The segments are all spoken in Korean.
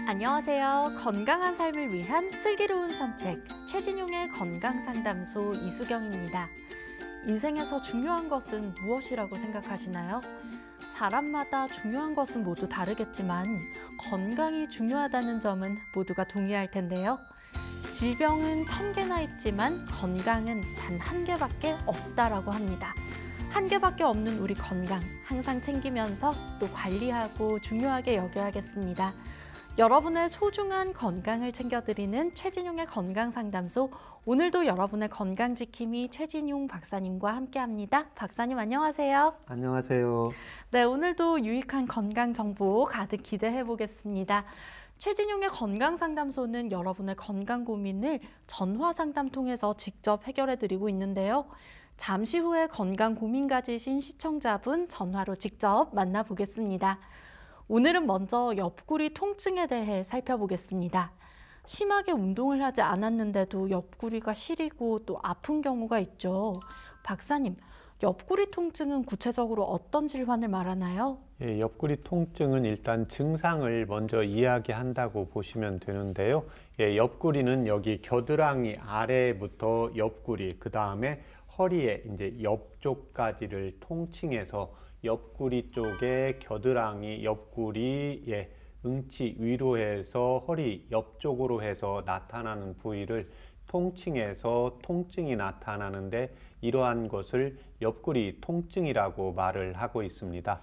안녕하세요. 건강한 삶을 위한 슬기로운 선택, 최진용의 건강상담소 이수경입니다. 인생에서 중요한 것은 무엇이라고 생각하시나요? 사람마다 중요한 것은 모두 다르겠지만 건강이 중요하다는 점은 모두가 동의할 텐데요. 질병은 1000개나 있지만 건강은 단 1개밖에 없다라고 합니다. 1개밖에 없는 우리 건강, 항상 챙기면서 또 관리하고 중요하게 여겨야겠습니다. 여러분의 소중한 건강을 챙겨드리는 최진용의 건강상담소, 오늘도 여러분의 건강지킴이 최진용 박사님과 함께합니다. 박사님 안녕하세요. 안녕하세요. 네, 오늘도 유익한 건강 정보 가득 기대해 보겠습니다. 최진용의 건강상담소는 여러분의 건강 고민을 전화상담 통해서 직접 해결해 드리고 있는데요. 잠시 후에 건강 고민 가지신 시청자분 전화로 직접 만나보겠습니다. 오늘은 먼저 옆구리 통증에 대해 살펴보겠습니다. 심하게 운동을 하지 않았는데도 옆구리가 시리고 또 아픈 경우가 있죠. 박사님, 옆구리 통증은 구체적으로 어떤 질환을 말하나요? 옆구리 통증은 일단 증상을 먼저 이야기한다고 보시면 되는데요. 옆구리는 여기 겨드랑이 아래부터 옆구리, 그 다음에 허리에 이제 옆쪽까지를 통칭해서 옆구리 쪽에 겨드랑이, 옆구리, 응치 위로 해서 허리 옆쪽으로 해서 나타나는 부위를 통칭해서 통증이 나타나는데 이러한 것을 옆구리 통증이라고 말을 하고 있습니다.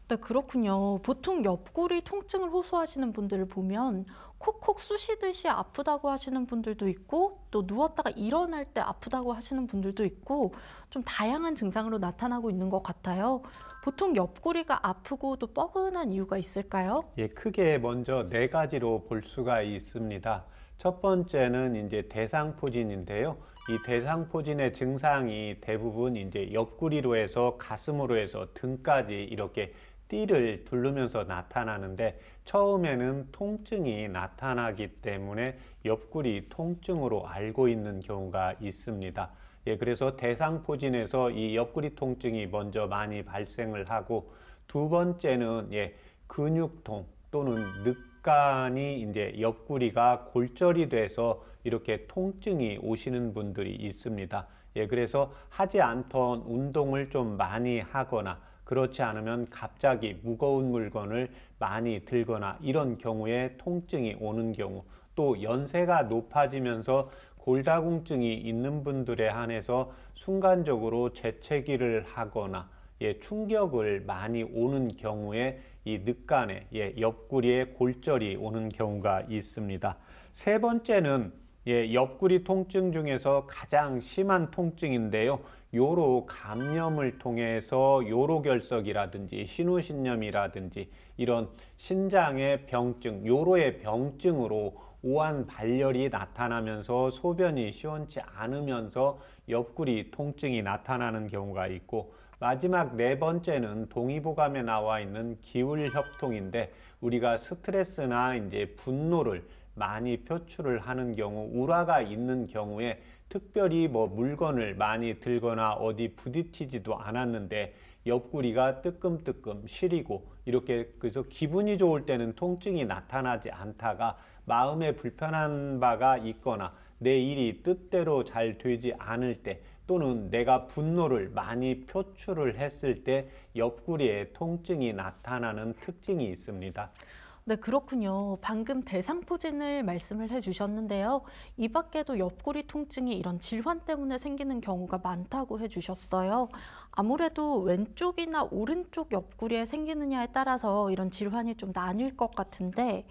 네, 그렇군요. 보통 옆구리 통증을 호소하시는 분들을 보면 콕콕 쑤시듯이 아프다고 하시는 분들도 있고 또 누웠다가 일어날 때 아프다고 하시는 분들도 있고 좀 다양한 증상으로 나타나고 있는 것 같아요. 보통 옆구리가 아프고 또 뻐근한 이유가 있을까요? 크게 먼저 4가지로 볼 수가 있습니다. 첫 번째는 이제 대상포진인데요. 이 대상포진의 증상이 대부분 이제 옆구리로 해서 가슴으로 해서 등까지 이렇게 띠를 두르면서 나타나는데 처음에는 통증이 나타나기 때문에 옆구리 통증으로 알고 있는 경우가 있습니다. 그래서 대상포진에서 이 옆구리 통증이 먼저 많이 발생을 하고, 두 번째는 근육통 또는 늑간이 이제 옆구리가 골절이 돼서 이렇게 통증이 오시는 분들이 있습니다. 그래서 하지 않던 운동을 좀 많이 하거나 그렇지 않으면 갑자기 무거운 물건을 많이 들거나 이런 경우에 통증이 오는 경우, 또 연세가 높아지면서 골다공증이 있는 분들에 한해서 순간적으로 재채기를 하거나 충격을 많이 오는 경우에 이 늑간에 옆구리에 골절이 오는 경우가 있습니다. 세 번째는 옆구리 통증 중에서 가장 심한 통증인데요. 요로 감염을 통해서 요로결석이라든지 신우신염이라든지 이런 신장의 병증, 요로의 병증으로 오한 발열이 나타나면서 소변이 시원치 않으면서 옆구리 통증이 나타나는 경우가 있고, 마지막 4번째는 동의보감에 나와 있는 기울협통인데, 우리가 스트레스나 이제 분노를 많이 표출을 하는 경우, 우라가 있는 경우에 특별히 물건을 많이 들거나 어디 부딪히지도 않았는데 옆구리가 뜨끔뜨끔 시리고 이렇게, 그래서 기분이 좋을 때는 통증이 나타나지 않다가 마음에 불편한 바가 있거나 내 일이 뜻대로 잘 되지 않을 때 또는 내가 분노를 많이 표출을 했을 때 옆구리에 통증이 나타나는 특징이 있습니다. 네, 그렇군요. 방금 대상포진을 말씀을 해주셨는데요. 이 밖에도 옆구리 통증이 이런 질환 때문에 생기는 경우가 많다고 해주셨어요. 아무래도 왼쪽이나 오른쪽 옆구리에 생기느냐에 따라서 이런 질환이 좀 나뉠 것 같은데,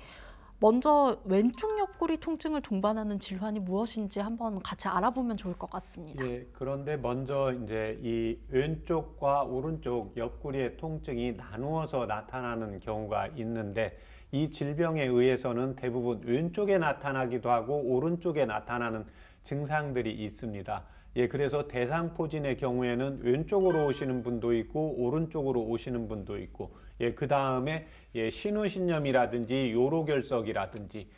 먼저 왼쪽 옆구리 통증을 동반하는 질환이 무엇인지 한번 같이 알아보면 좋을 것 같습니다. 그런데 먼저 이제 이 왼쪽과 오른쪽 옆구리의 통증이 나누어서 나타나는 경우가 있는데, 이 질병에 의해서는 대부분 왼쪽에 나타나기도 하고 오른쪽에 나타나는 증상들이 있습니다. 그래서 대상포진의 경우에는 왼쪽으로 오시는 분도 있고 오른쪽으로 오시는 분도 있고, 그 다음에 신우신염이라든지 요로결석이라든지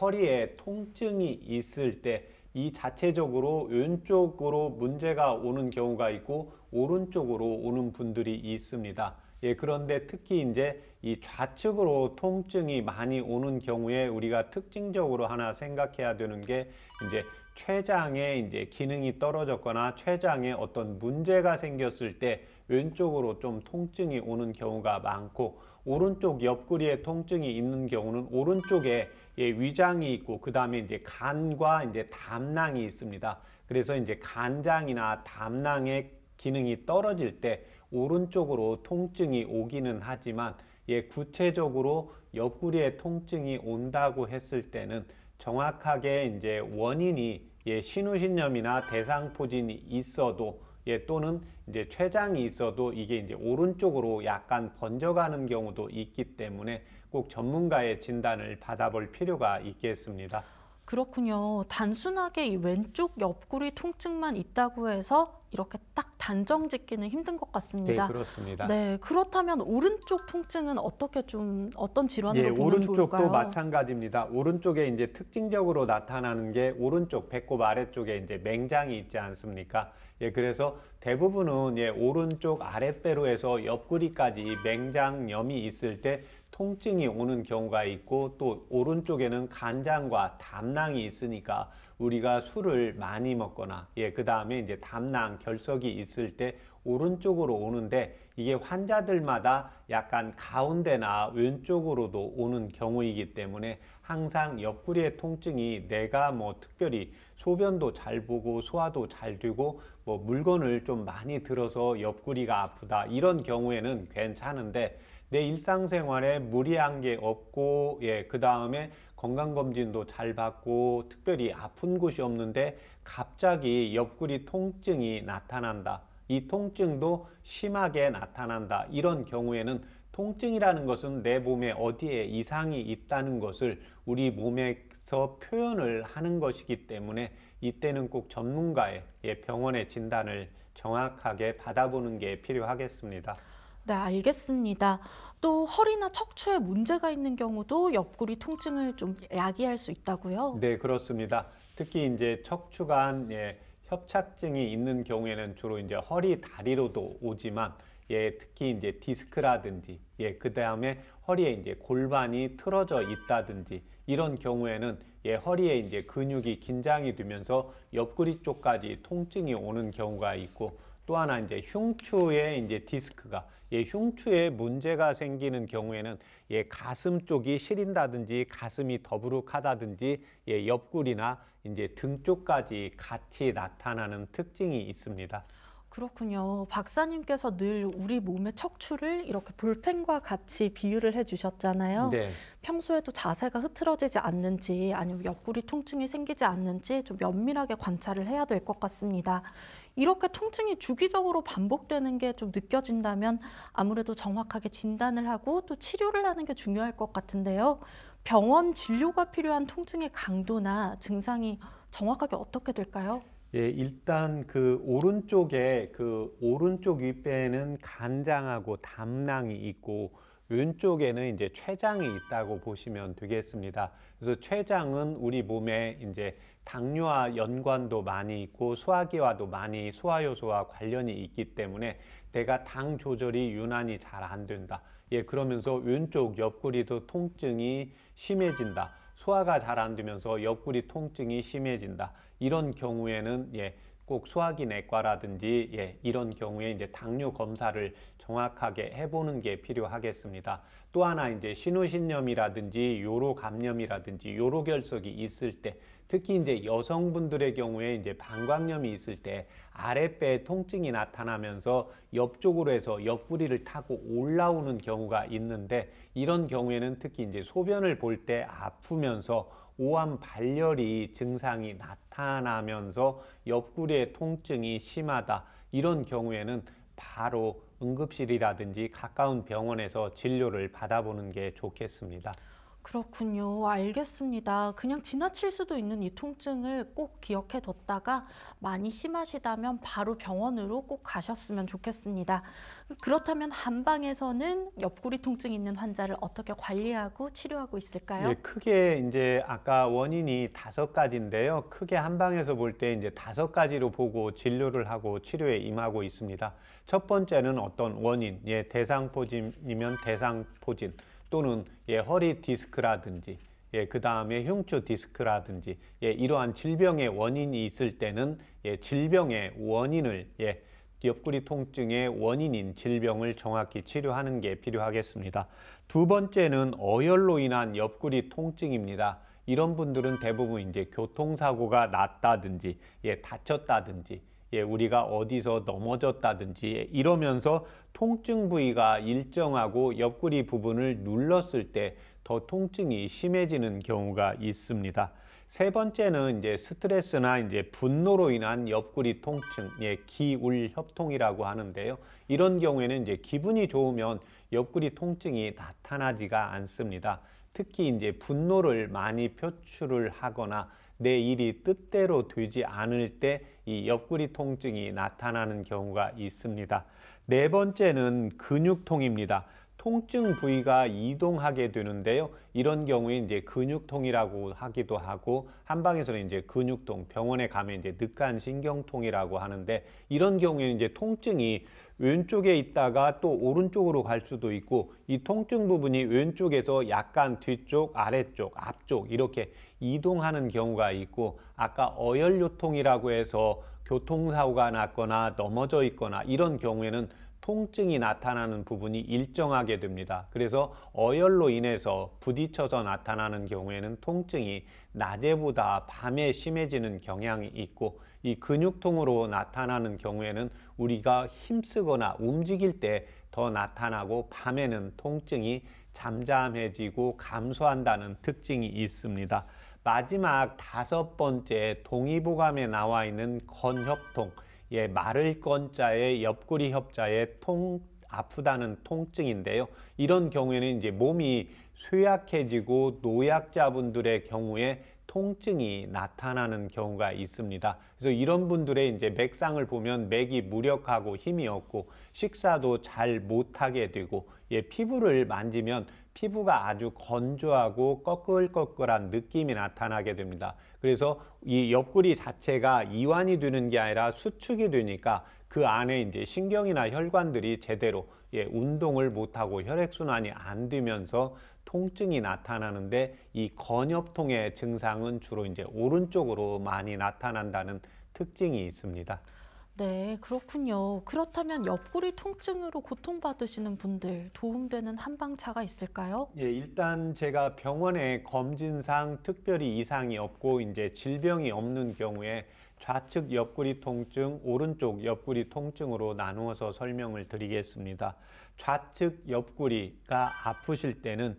허리에 통증이 있을 때 이 자체적으로 왼쪽으로 문제가 오는 경우가 있고 오른쪽으로 오는 분들이 있습니다. 예, 그런데 특히 이제 이 좌측으로 통증이 많이 오는 경우에 우리가 특징적으로 하나 생각해야 되는 게 이제 췌장의 이제 기능이 떨어졌거나 췌장에 어떤 문제가 생겼을 때 왼쪽으로 좀 통증이 오는 경우가 많고, 오른쪽 옆구리에 통증이 있는 경우는 오른쪽에 예, 위장이 있고 그 다음에 이제 간과 이제 담낭이 있습니다. 그래서 이제 간장이나 담낭의 기능이 떨어질 때 오른쪽으로 통증이 오기는 하지만, 예, 구체적으로 옆구리에 통증이 온다고 했을 때는 정확하게 이제 원인이 예, 신우신염이나 대상포진이 있어도 예, 또는 이제 췌장이 있어도 이게 이제 오른쪽으로 약간 번져가는 경우도 있기 때문에 꼭 전문가의 진단을 받아볼 필요가 있겠습니다. 그렇군요. 단순하게 이 왼쪽 옆구리 통증만 있다고 해서 이렇게 딱 단정 짓기는 힘든 것 네, 같습니다. 그렇습니다. 네, 그렇다면 오른쪽 통증은 어떤 질환으로 예, 보면 오른쪽도 좋을까요? 마찬가지입니다. 오른쪽에 이제 특징적으로 나타나는 게 오른쪽 배꼽 아래쪽에 이제 맹장이 있지 않습니까? 예, 그래서 대부분은 예, 오른쪽 아랫배로 해서 옆구리까지 맹장염이 있을 때 통증이 오는 경우가 있고, 또 오른쪽에는 간장과 담낭이 있으니까 우리가 술을 많이 먹거나 예, 그 다음에 이제 담낭 결석이 있을 때 오른쪽으로 오는데, 이게 환자들마다 약간 가운데나 왼쪽으로도 오는 경우이기 때문에 항상 옆구리의 통증이 내가 뭐 특별히 소변도 잘 보고 소화도 잘 되고 뭐 물건을 좀 많이 들어서 옆구리가 아프다 이런 경우에는 괜찮은데, 내 일상생활에 무리한 게 없고 예, 그 다음에 건강검진도 잘 받고 특별히 아픈 곳이 없는데 갑자기 옆구리 통증이 나타난다, 이 통증도 심하게 나타난다, 이런 경우에는 통증이라는 것은 내 몸에 어디에 이상이 있다는 것을 우리 몸에서 표현을 하는 것이기 때문에 이때는 꼭 전문가의 예, 병원의 진단을 정확하게 받아보는 게 필요하겠습니다. 네, 알겠습니다. 또 허리나 척추에 문제가 있는 경우도 옆구리 통증을 좀 야기할 수 있다고요? 네, 그렇습니다. 특히 이제 척추관 예, 협착증이 있는 경우에는 주로 이제 허리, 다리로도 오지만 예, 특히 이제 디스크라든지 예, 그 다음에 허리에 이제 골반이 틀어져 있다든지 이런 경우에는 예, 허리에 이제 근육이 긴장이 되면서 옆구리 쪽까지 통증이 오는 경우가 있고, 또 하나 이제 흉추에 이제 디스크가 예, 흉추에 문제가 생기는 경우에는 예, 가슴 쪽이 시린다든지 가슴이 더부룩하다든지 예, 옆구리나 이제 등 쪽까지 같이 나타나는 특징이 있습니다. 그렇군요. 박사님께서 늘 우리 몸의 척추를 이렇게 볼펜과 같이 비유를 해주셨잖아요. 네. 평소에도 자세가 흐트러지지 않는지 아니면 옆구리 통증이 생기지 않는지 좀 면밀하게 관찰을 해야 될 것 같습니다. 이렇게 통증이 주기적으로 반복되는 게 좀 느껴진다면 아무래도 정확하게 진단을 하고 또 치료를 하는 게 중요할 것 같은데요. 병원 진료가 필요한 통증의 강도나 증상이 정확하게 어떻게 될까요? 예, 일단 그 오른쪽에 그 오른쪽 윗배에는 간장하고 담낭이 있고 왼쪽에는 이제 췌장이 있다고 보시면 되겠습니다. 그래서 췌장은 우리 몸에 이제 당뇨와 연관도 많이 있고 소화기와도 많이 소화효소와 관련이 있기 때문에 내가 당 조절이 유난히 잘 안 된다. 예, 그러면서 왼쪽 옆구리도 통증이 심해진다. 소화가 잘 안 되면서 옆구리 통증이 심해진다. 이런 경우에는 예, 꼭 소화기 내과라든지 예, 이런 경우에 이제 당뇨 검사를 정확하게 해보는 게 필요하겠습니다. 또 하나 이제 신우신염이라든지 요로 감염이라든지 요로 결석이 있을 때, 특히 이제 여성분들의 경우에 이제 방광염이 있을 때 아랫배에 통증이 나타나면서 옆쪽으로 해서 옆구리를 타고 올라오는 경우가 있는데, 이런 경우에는 특히 이제 소변을 볼 때 아프면서 오한 발열이 증상이 나타나면서 옆구리의 통증이 심하다, 이런 경우에는 바로 응급실이라든지 가까운 병원에서 진료를 받아보는 게 좋겠습니다. 그렇군요. 알겠습니다. 그냥 지나칠 수도 있는 이 통증을 꼭 기억해 뒀다가 많이 심하시다면 바로 병원으로 꼭 가셨으면 좋겠습니다. 그렇다면 한방에서는 옆구리 통증 있는 환자를 어떻게 관리하고 치료하고 있을까요? 예, 크게 이제 아까 원인이 5가지인데요. 크게 한방에서 볼 때 이제 5가지로 보고 진료를 하고 치료에 임하고 있습니다. 첫 번째는 어떤 원인, 대상포진이면 대상포진 또는 허리 디스크라든지 그 다음에 흉추 디스크라든지 이러한 질병의 원인이 있을 때는 질병의 원인을 옆구리 통증의 원인인 질병을 정확히 치료하는 게 필요하겠습니다. 두 번째는 어혈로 인한 옆구리 통증입니다. 이런 분들은 대부분 이제 교통사고가 났다든지, 다쳤다든지, 우리가 어디서 넘어졌다든지 이러면서 통증 부위가 일정하고 옆구리 부분을 눌렀을 때 더 통증이 심해지는 경우가 있습니다. 세 번째는 이제 스트레스나 이제 분노로 인한 옆구리 통증, 기울협통이라고 하는데요. 이런 경우에는 이제 기분이 좋으면 옆구리 통증이 나타나지가 않습니다. 특히 이제 분노를 많이 표출을 하거나 내 일이 뜻대로 되지 않을 때 이 옆구리 통증이 나타나는 경우가 있습니다. 네 번째는 근육통입니다. 통증 부위가 이동하게 되는데요. 이런 경우에 이제 근육통이라고 하기도 하고 한방에서는 이제 근육통, 병원에 가면 이제 늑간신경통이라고 하는데 이런 경우에는 이제 통증이 왼쪽에 있다가 또 오른쪽으로 갈 수도 있고 이 통증 부분이 왼쪽에서 약간 뒤쪽, 아래쪽, 앞쪽 이렇게 이동하는 경우가 있고 아까 어혈요통이라고 해서 교통사고가 났거나 넘어져 있거나 이런 경우에는 통증이 나타나는 부분이 일정하게 됩니다. 그래서 어혈로 인해서 부딪혀서 나타나는 경우에는 통증이 낮에보다 밤에 심해지는 경향이 있고 이 근육통으로 나타나는 경우에는 우리가 힘쓰거나 움직일 때 더 나타나고 밤에는 통증이 잠잠해지고 감소한다는 특징이 있습니다. 마지막 5번째 동의보감에 나와 있는 건협통, 마를 건자에 옆구리 협자에 아프다는 통증인데요. 이런 경우에는 이제 몸이 쇠약해지고 노약자분들의 경우에 통증이 나타나는 경우가 있습니다. 그래서 이런 분들의 이제 맥상을 보면 맥이 무력하고 힘이 없고 식사도 잘 못하게 되고 피부를 만지면 피부가 아주 건조하고 꺼끌꺼끌한 느낌이 나타나게 됩니다. 그래서 이 옆구리 자체가 이완이 되는 게 아니라 수축이 되니까 그 안에 이제 신경이나 혈관들이 제대로 운동을 못하고 혈액순환이 안 되면서 통증이 나타나는데 이 건협통의 증상은 주로 이제 오른쪽으로 많이 나타난다는 특징이 있습니다. 네, 그렇군요. 그렇다면 옆구리 통증으로 고통받으시는 분들 도움되는 한방차가 있을까요? 일단 제가 병원에 검진상 특별히 이상이 없고 이제 질병이 없는 경우에 좌측 옆구리 통증, 오른쪽 옆구리 통증으로 나누어서 설명을 드리겠습니다. 좌측 옆구리가 아프실 때는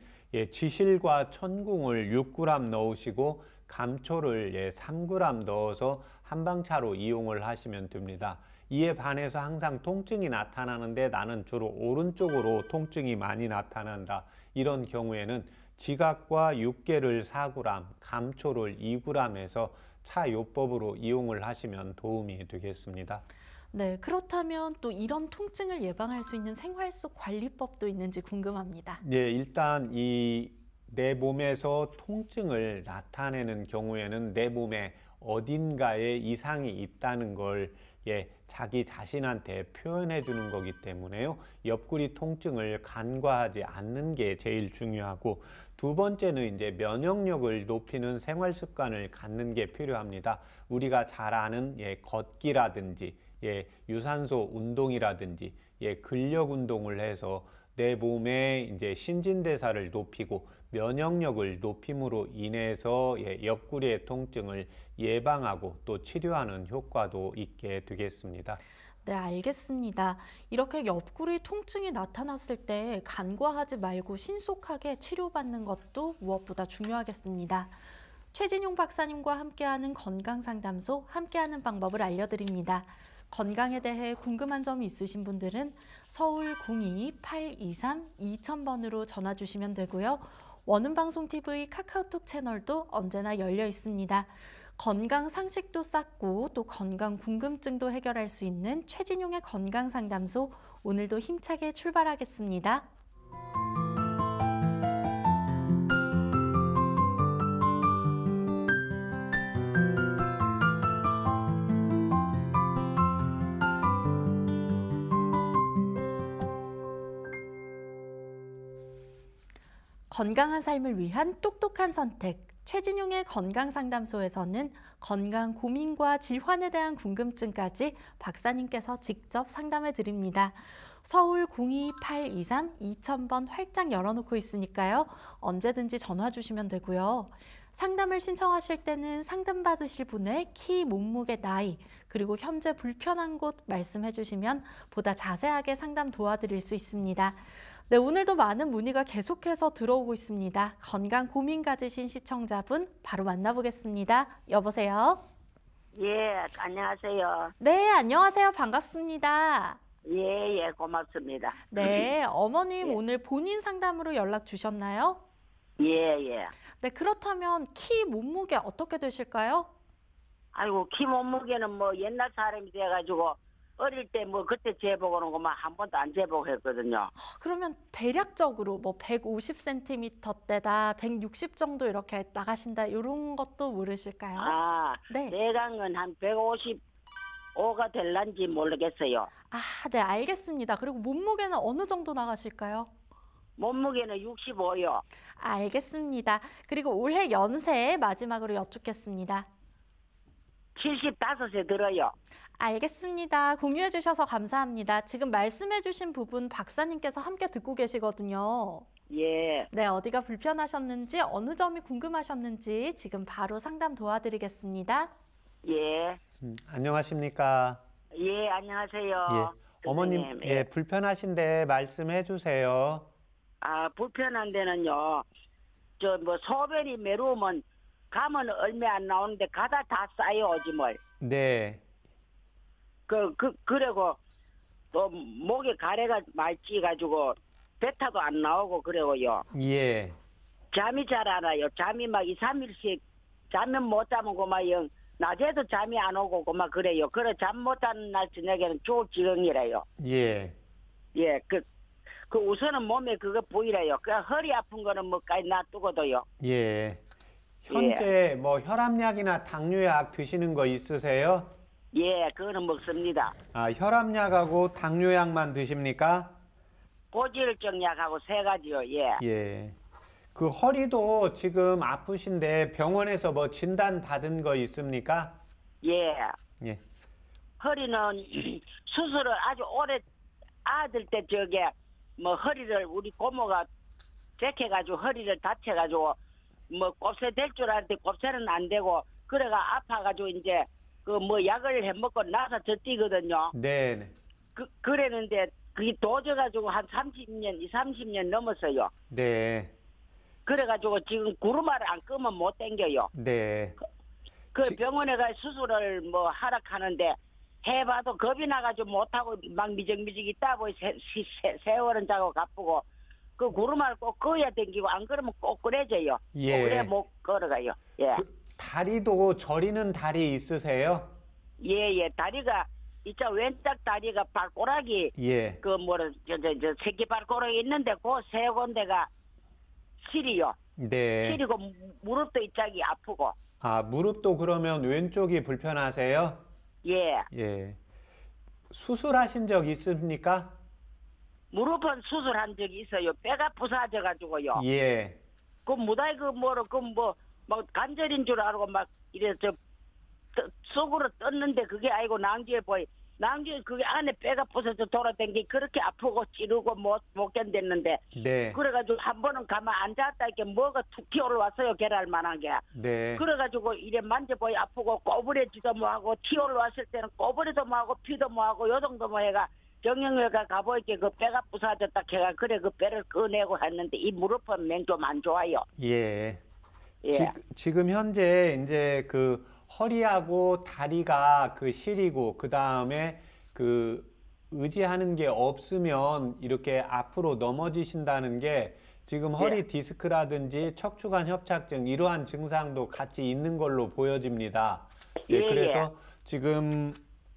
지실과 천궁을 6g 넣으시고 감초를 3g 넣어서 한방차로 이용을 하시면 됩니다. 이에 반해서 항상 통증이 나타나는데 나는 주로 오른쪽으로 통증이 많이 나타난다. 이런 경우에는 지각과 육개를 4g, 감초를 2g 해서 차요법으로 이용을 하시면 도움이 되겠습니다. 네, 그렇다면 또 이런 통증을 예방할 수 있는 생활 속 관리법도 있는지 궁금합니다. 일단 내 몸에서 통증을 나타내는 경우에는 내 몸에 어딘가에 이상이 있다는 걸 자기 자신한테 표현해 주는 거기 때문에요. 옆구리 통증을 간과하지 않는 게 제일 중요하고 두 번째는 이제 면역력을 높이는 생활 습관을 갖는 게 필요합니다. 우리가 잘 아는 걷기라든지 유산소 운동이라든지 근력 운동을 해서 내 몸의 이제 신진대사를 높이고 면역력을 높임으로 인해서 옆구리의 통증을 예방하고 또 치료하는 효과도 있게 되겠습니다. 네, 알겠습니다. 이렇게 옆구리 통증이 나타났을 때 간과하지 말고 신속하게 치료받는 것도 무엇보다 중요하겠습니다. 최진용 박사님과 함께하는 건강상담소, 함께하는 방법을 알려드립니다. 건강에 대해 궁금한 점이 있으신 분들은 서울 02-823-2000번으로 전화 주시면 되고요. 원음방송TV 카카오톡 채널도 언제나 열려 있습니다. 건강 상식도 쌓고 또 건강 궁금증도 해결할 수 있는 최진용의 건강상담소, 오늘도 힘차게 출발하겠습니다. 건강한 삶을 위한 똑똑한 선택, 최진용의 건강상담소에서는 건강 고민과 질환에 대한 궁금증까지 박사님께서 직접 상담해 드립니다. 서울 02823-2000번 활짝 열어놓고 있으니까요. 언제든지 전화 주시면 되고요. 상담을 신청하실 때는 상담받으실 분의 키, 몸무게, 나이, 그리고 현재 불편한 곳 말씀해 주시면 보다 자세하게 상담 도와드릴 수 있습니다. 네, 오늘도 많은 문의가 계속해서 들어오고 있습니다. 건강 고민 가지신 시청자분 바로 만나보겠습니다. 여보세요? 예, 안녕하세요. 네, 안녕하세요. 반갑습니다. 예, 고맙습니다. 네, 어머님 예. 오늘 본인 상담으로 연락 주셨나요? 예. 네, 그렇다면 키, 몸무게 어떻게 되실까요? 아이고, 키 몸무게는 뭐 옛날 사람이 돼가지고 어릴 때 뭐 그때 재보고는 것만 한 번도 안 재보했거든요. 그러면 대략적으로 뭐 150cm대다, 160 정도 이렇게 나가신다, 이런 것도 모르실까요? 아, 네. 내강은 한 155가 될란지 모르겠어요. 네, 알겠습니다. 그리고 몸무게는 어느 정도 나가실까요? 몸무게는 65요. 알겠습니다. 그리고 올해 연세 마지막으로 여쭙겠습니다. 75세 들어요. 알겠습니다. 공유해 주셔서 감사합니다. 지금 말씀해 주신 부분 박사님께서 함께 듣고 계시거든요. 예. 네, 어디가 불편하셨는지, 어느 점이 궁금하셨는지 지금 바로 상담 도와드리겠습니다. 예. 안녕하십니까? 예, 안녕하세요. 예. 어머님, 선생님. 예, 불편하신데 말씀해 주세요. 아, 불편한 데는요. 저 뭐 소변이 메로우면 가면 얼마 안 나오는데 가다 다 쌓여 오줌을. 네. 그리고 또 목에 가래가 많이 찌가지고 배타도 안 나오고 그래고요. 예. 잠이 잘 안 와요. 잠이 막 2, 3일씩 잠은 못 자면 그만 영 낮에도 잠이 안 오고 그만 그래요. 그래 잠 못 자는 날 저녁에는 조지경이래요. 예. 예, 그 우선은 몸에 그거 보이래요. 그 허리 아픈 거는 뭐까지 놔두고도요. 예. 현재 뭐 혈압약이나 당뇨약 드시는 거 있으세요? 예, 그거는 먹습니다. 혈압약하고 당뇨약만 드십니까? 고지혈증 약하고 3가지요. 예. 예. 그 허리도 지금 아프신데 병원에서 뭐 진단 받은 거 있습니까? 예. 예. 허리는 수술을 아주 오래 아들 때 저게 뭐 허리를 우리 고모가 백해가지고 허리를 다쳐가지고 뭐 곱새 될 줄 알았는데 곱새는 안 되고 그래가 아파가지고 이제 그 뭐 약을 해 먹고 나서 저 뛰거든요. 네. 그랬는데 그게 도져가지고 한 30년 넘었어요. 네. 그래가지고 지금 구루마를 안 끄면 못 당겨요. 네. 그 병원에 가 수술을 뭐 하락하는데 해봐도 겁이 나가지고 못하고 막 미적미적 있다 보니 세월은 자고 가쁘고 그 구루마를 꼭 그어야 당기고 안 그러면 꼭 그래져요. 예. 그래 못 걸어가요. 예. 다리도 저리는 다리 있으세요? 예. 다리가 이자 왼쪽 다리가 발꼬락이 예. 그 뭐라 저 새끼 발꼬락이 있는데 그 세 군데가 시리요. 네. 시리고 무릎도 이짝이 아프고. 무릎도 그러면 왼쪽이 불편하세요? 예. 예. 수술하신 적 있습니까? 무릎은 수술한 적이 있어요. 뼈가 부서져 가지고요. 예. 그 무다이 그 뭐로 그 뭐 막 관절인 줄 알고 막 이래 속으로 떴는데 그게 아니고 낭주에 보이 낭주에 그게 안에 뼈가 부서져 돌아댕기 그렇게 아프고 찌르고 못 견뎠는데 네. 그래가지고 한 번은 가만 앉았다 이렇게 뭐가 툭 튀어올라왔어요. 계랄만한 게. 네. 그래가지고 이래 만져보이 아프고 꼬부려지도 뭐하고 튀어올라왔을 때는 꼬부리도 뭐하고 피도 뭐하고 요 정도 뭐 해가 정형외과 가보이게 그 뼈가 부서졌다 해가 그래 그 뼈를 꺼내고 했는데 이 무릎은 맹 좀 안 좋아요. 예. 예. 지금 현재 이제 그 허리하고 다리가 그 시리고 그 다음에 그 의지하는 게 없으면 이렇게 앞으로 넘어지신다는 게 지금 허리 디스크라든지 척추관 협착증 이러한 증상도 같이 있는 걸로 보여집니다. 예, 예, 그래서 지금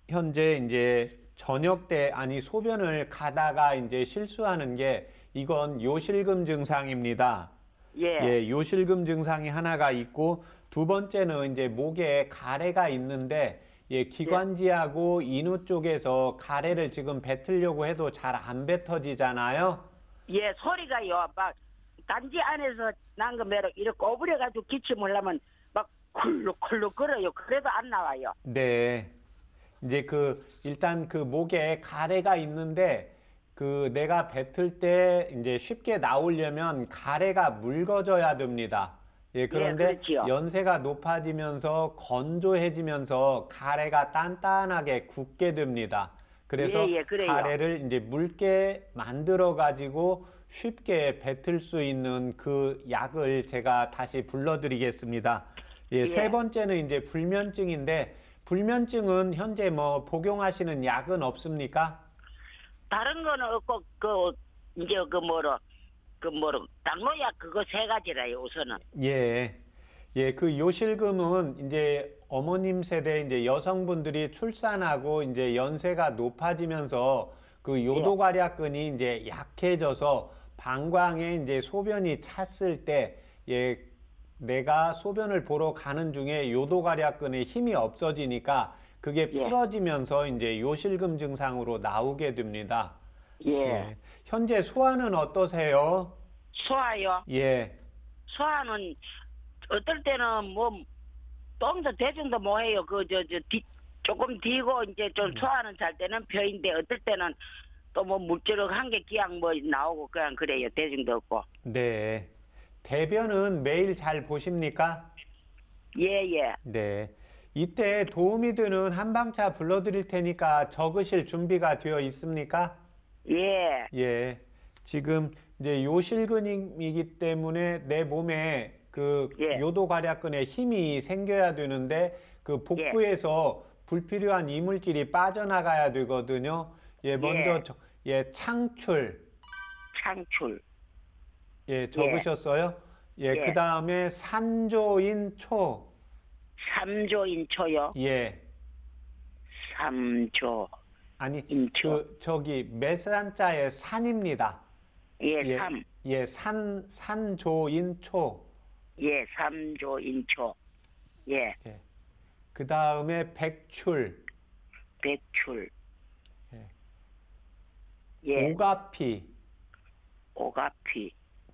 현재 이제 저녁 때 아니 소변을 가다가 이제 실수하는 게 이건 요실금 증상입니다. 예. 예, 요실금 증상이 하나가 있고 두 번째는 이제 목에 가래가 있는데 예, 기관지하고 인후 쪽에서 가래를 지금 뱉으려고 해도 잘 안 뱉어지잖아요. 예, 소리가요. 막 단지 안에서 난 거 매로 이렇게 오버려가지고 기침을 하면 막 쿨룩쿨룩 거려요. 그래도 안 나와요. 네. 이제 일단 그 목에 가래가 있는데 내가 뱉을 때 이제 쉽게 나오려면 가래가 묽어져야 됩니다. 예, 그런데 그렇지요. 연세가 높아지면서 건조해지면서 가래가 단단하게 굳게 됩니다. 그래서 그래요. 가래를 이제 묽게 만들어 가지고 쉽게 뱉을 수 있는 그 약을 제가 다시 불러드리겠습니다. 예, 세 번째는 이제 불면증인데 불면증은 현재 뭐 복용하시는 약은 없습니까? 다른 거는 없고 이제 당뇨약 그거 세 가지라요. 우선은. 예. 예, 그 요실금은 이제 어머님 세대 이제 여성분들이 출산하고 이제 연세가 높아지면서 그 요도괄약근이 이제 약해져서 방광에 이제 소변이 찼을 때 예, 내가 소변을 보러 가는 중에 요도괄약근에 힘이 없어지니까 그게 풀어지면서 이제 요실금 증상으로 나오게 됩니다. 예. 현재 소화는 어떠세요? 소화요. 예. 소화는 어떨 때는 뭐 똥도 대중도 뭐 해요. 조금 뒤고 이제 좀 소화는 잘 되는 편인데 어떨 때는 또 뭐 물주룩한 게 그냥 뭐 나오고 그냥 그래요. 대중도 없고. 네. 대변은 매일 잘 보십니까? 예. 네. 이때 도움이 되는 한방차 불러드릴 테니까 적으실 준비가 되어 있습니까? 예. 예. 지금 이제 요실근이기 때문에 내 몸에 요도괄약근에 힘이 생겨야 되는데 그 복부에서 불필요한 이물질이 빠져나가야 되거든요. 예, 먼저 창출. 예, 적으셨어요? 예, 그다음에 산조인초. 삼조인초요. 예. 삼조. 아니, 인초. 매산자의 산입니다. 예, 삼. 예, 산조인초. 예, 삼조인초. 예. 그 다음에 백출. 예. 오가피.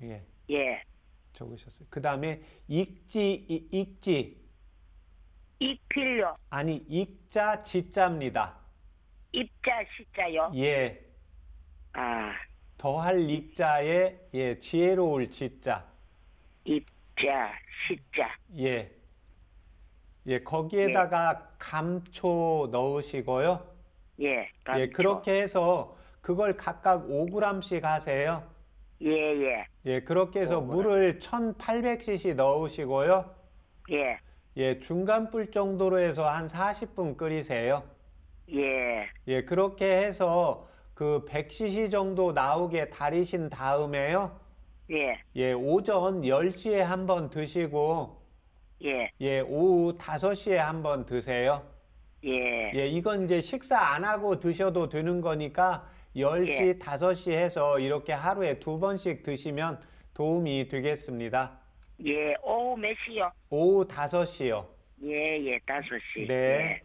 예. 예. 적으셨어요. 그 다음에 익지. 익필요. 아니, 익자, 지자입니다. 입자, 시자요. 예. 아. 더할 익자에, 지혜로울 지자. 입자, 시자. 예. 예, 거기에다가 감초 넣으시고요. 예. 예, 그렇게 해서 그걸 각각 5g씩 하세요. 예. 예, 그렇게 해서 물을 1800cc 넣으시고요. 예. 예, 중간 불 정도로 해서 한 40분 끓이세요. 예. 예, 그렇게 해서 그 100cc 정도 나오게 달이신 다음에요. 예, 오전 10시에 한번 드시고, 오후 5시에 한번 드세요. 예, 이건 이제 식사 안 하고 드셔도 되는 거니까 10시, 5시 해서 이렇게 하루에 2번씩 드시면 도움이 되겠습니다. 예, 오후 몇 시요? 오후 5시요. 예, 5시. 네.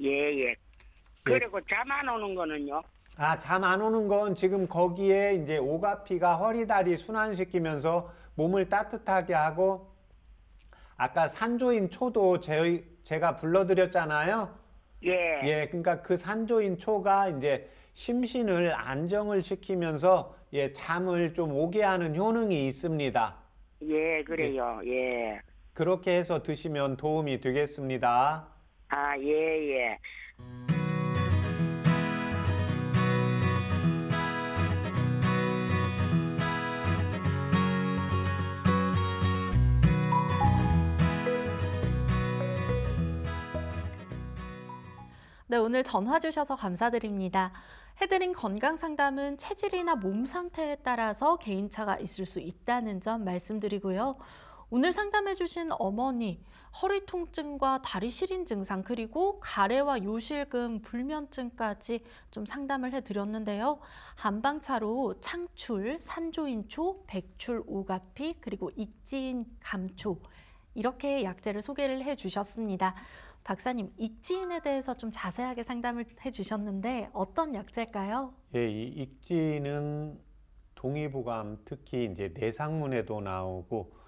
예. 그리고 잠 안 오는 거는요? 아, 잠 안 오는 건 지금 거기에 이제 오가피가 허리, 다리 순환시키면서 몸을 따뜻하게 하고, 아까 산조인 초도 제가 불러드렸잖아요. 예, 그러니까 그 산조인 초가 이제 심신을 안정을 시키면서 잠을 좀 오게 하는 효능이 있습니다. 예, 그래요. 예. 그렇게 해서 드시면 도움이 되겠습니다. 아, 예. 네, 오늘 전화 주셔서 감사드립니다. 해드린 건강 상담은 체질이나 몸 상태에 따라서 개인차가 있을 수 있다는 점 말씀드리고요. 오늘 상담해 주신 어머니, 허리 통증과 다리 시린 증상, 그리고 가래와 요실금, 불면증까지 좀 상담을 해드렸는데요. 한방차로 창출, 산조인초, 백출 오가피, 그리고 익지인 감초, 이렇게 약재를 소개를 해주셨습니다. 박사님, 익지인에 대해서 좀 자세하게 상담을 해주셨는데 어떤 약재일까요? 예, 이 익지는 동의보감, 특히 이제 내상문에도 나오고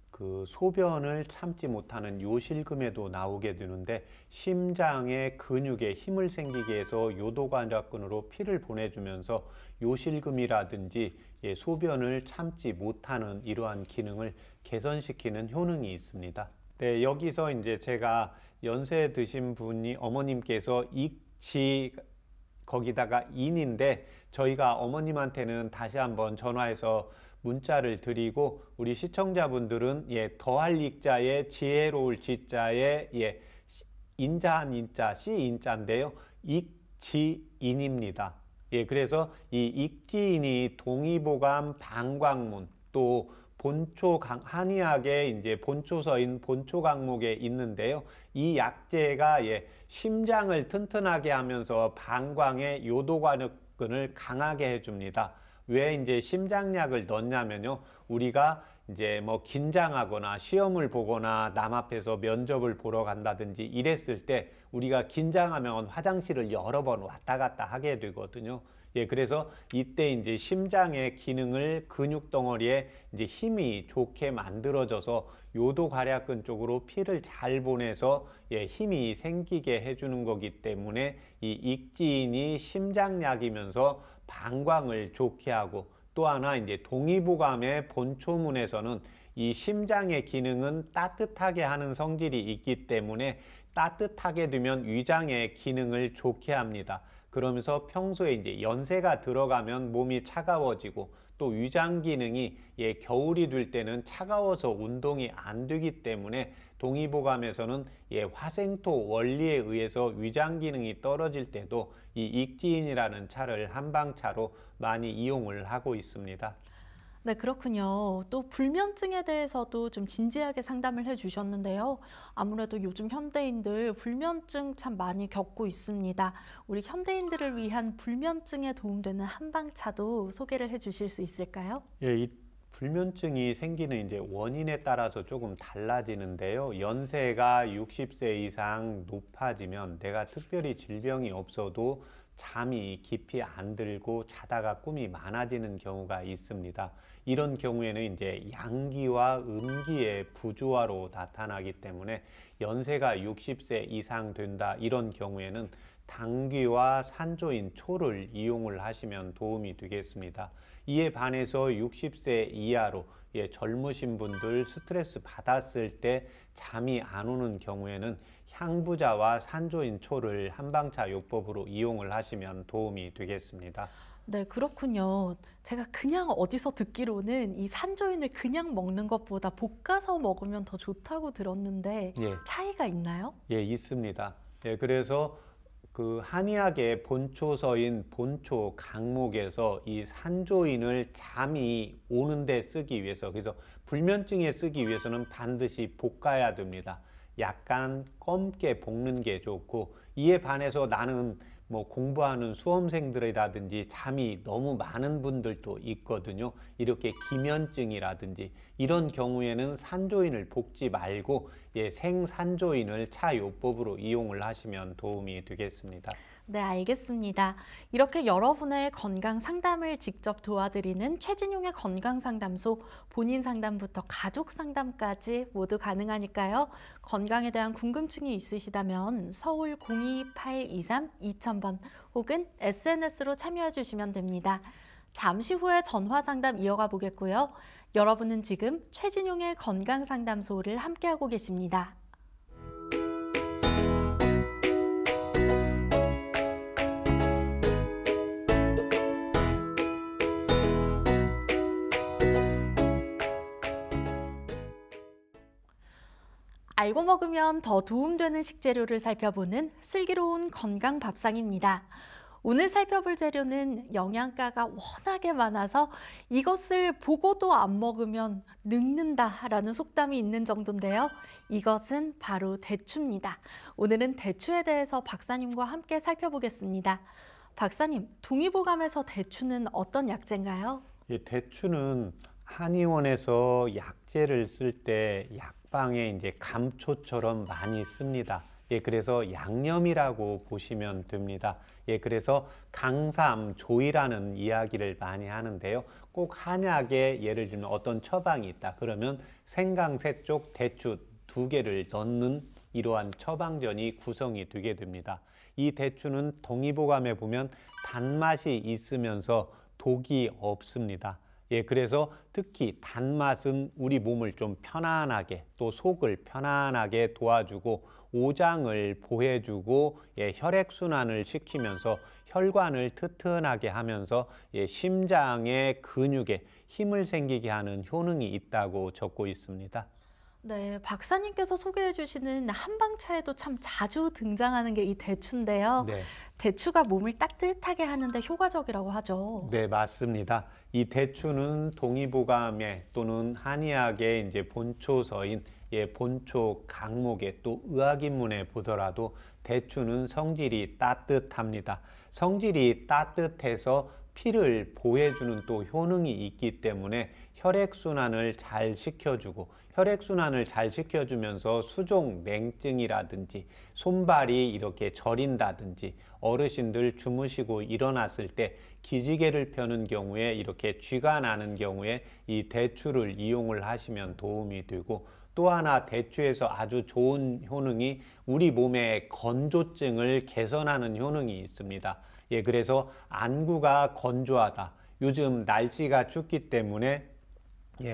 그 소변을 참지 못하는 요실금에도 나오게 되는데, 심장의 근육에 힘을 생기게 해서 요도관략근으로 피를 보내주면서 요실금이라든지 소변을 참지 못하는 이러한 기능을 개선시키는 효능이 있습니다. 네, 여기서 이제 제가 연세 드신 분이 어머님께서 익지 거기다가 인인데, 저희가 어머님한테는 다시 한번 전화해서 문자를 드리고, 우리 시청자분들은 더할 익자에 지혜로울 지자에 인자한 인자 씨인자인데요, 익지인입니다. 그래서 이 익지인이 동의보감, 방광문, 또 본초 한의학의 이제 본초서인 본초 강목에 있는데요. 이 약재가 심장을 튼튼하게 하면서 방광의 요도관역근을 강하게 해줍니다. 왜 이제 심장약을 넣냐면요, 우리가 이제 뭐 긴장하거나 시험을 보거나 남 앞에서 면접을 보러 간다든지 이랬을 때 우리가 긴장하면 화장실을 여러 번 왔다 갔다 하게 되거든요. 그래서 이때 이제 심장의 기능을 근육 덩어리에 이제 힘이 좋게 만들어져서 요도괄약근 쪽으로 피를 잘 보내서 힘이 생기게 해주는 거기 때문에 이 익지인이 심장약이면서 방광을 좋게 하고, 또 하나 이제 동의보감의 본초문에서는 이 심장의 기능은 따뜻하게 하는 성질이 있기 때문에 따뜻하게 두면 위장의 기능을 좋게 합니다. 그러면서 평소에 이제 연세가 들어가면 몸이 차가워지고, 또 위장 기능이 겨울이 될 때는 차가워서 운동이 안 되기 때문에 동의보감에서는 화생토 원리에 의해서 위장 기능이 떨어질 때도 이 익지인이라는 차를 한방차로 많이 이용을 하고 있습니다. 네, 그렇군요. 또 불면증에 대해서도 좀 진지하게 상담을 해주셨는데요. 아무래도 요즘 현대인들 불면증 참 많이 겪고 있습니다. 우리 현대인들을 위한 불면증에 도움되는 한방차도 소개를 해주실 수 있을까요? 이 불면증이 생기는 이제 원인에 따라서 조금 달라지는데요. 연세가 60세 이상 높아지면 내가 특별히 질병이 없어도 잠이 깊이 안 들고 자다가 꿈이 많아지는 경우가 있습니다. 이런 경우에는 이제 양기와 음기의 부조화로 나타나기 때문에 연세가 60세 이상 된다, 이런 경우에는 당귀와 산조인 초를 이용을 하시면 도움이 되겠습니다. 이에 반해서 60세 이하로 젊으신 분들 스트레스 받았을 때 잠이 안 오는 경우에는 향부자와 산조인 초를 한방차 요법으로 이용을 하시면 도움이 되겠습니다. 네, 그렇군요. 제가 그냥 어디서 듣기로는 이 산조인을 그냥 먹는 것보다 볶아서 먹으면 더 좋다고 들었는데 차이가 있나요? 있습니다. 그래서 그 한의학의 본초서인 본초 강목에서 이 산조인을 잠이 오는데 쓰기 위해서, 그래서 불면증에 쓰기 위해서는 반드시 볶아야 됩니다. 약간 검게 볶는 게 좋고, 이에 반해서 나는 뭐 공부하는 수험생들이라든지 잠이 너무 많은 분들도 있거든요. 이렇게 기면증이라든지 이런 경우에는 산조인을 볶지 말고 생산조인을 차요법으로 이용을 하시면 도움이 되겠습니다. 네, 알겠습니다. 이렇게 여러분의 건강 상담을 직접 도와드리는 최진용의 건강상담소, 본인 상담부터 가족 상담까지 모두 가능하니까요. 건강에 대한 궁금증이 있으시다면 서울 02823-2000번 혹은 SNS로 참여해 주시면 됩니다. 잠시 후에 전화 상담 이어가 보겠고요. 여러분은 지금 최진용의 건강상담소를 함께하고 계십니다. 알고 먹으면 더 도움되는 식재료를 살펴보는 슬기로운 건강 밥상입니다. 오늘 살펴볼 재료는 영양가가 워낙에 많아서 이것을 보고도 안 먹으면 늙는다라는 속담이 있는 정도인데요. 이것은 바로 대추입니다. 오늘은 대추에 대해서 박사님과 함께 살펴보겠습니다. 박사님, 동의보감에서 대추는 어떤 약재인가요? 이 대추는 한의원에서 약재를 쓸 때 약방에 이제 감초처럼 많이 씁니다. 그래서 양념이라고 보시면 됩니다. 그래서 강삼조이라는 이야기를 많이 하는데요. 꼭 한약에 예를 들면 어떤 처방이 있다. 그러면 생강새 쪽 대추 2개를 넣는 이러한 처방전이 구성이 되게 됩니다. 이 대추는 동의보감에 보면 단맛이 있으면서 독이 없습니다. 그래서 특히 단맛은 우리 몸을 좀 편안하게 또 속을 편안하게 도와주고 오장을 보해주고 혈액순환을 시키면서 혈관을 튼튼하게 하면서 심장의 근육에 힘을 생기게 하는 효능이 있다고 적고 있습니다. 네, 박사님께서 소개해 주시는 한방차에도 참 자주 등장하는 게 이 대추인데요. 네. 대추가 몸을 따뜻하게 하는데 효과적이라고 하죠. 네, 맞습니다. 이 대추는 동의보감에 또는 한의학의 이제 본초서인 본초 강목에 또 의학인문에 보더라도 대추는 성질이 따뜻합니다. 성질이 따뜻해서 피를 보해주는 또 효능이 있기 때문에 혈액순환을 잘 시켜주고 혈액순환을 잘 시켜주면서 수종 냉증이라든지 손발이 이렇게 저린다든지 어르신들 주무시고 일어났을 때 기지개를 펴는 경우에 이렇게 쥐가 나는 경우에 이 대추를 이용을 하시면 도움이 되고 또 하나 대추에서 아주 좋은 효능이 우리 몸의 건조증을 개선하는 효능이 있습니다. 그래서 안구가 건조하다. 요즘 날씨가 춥기 때문에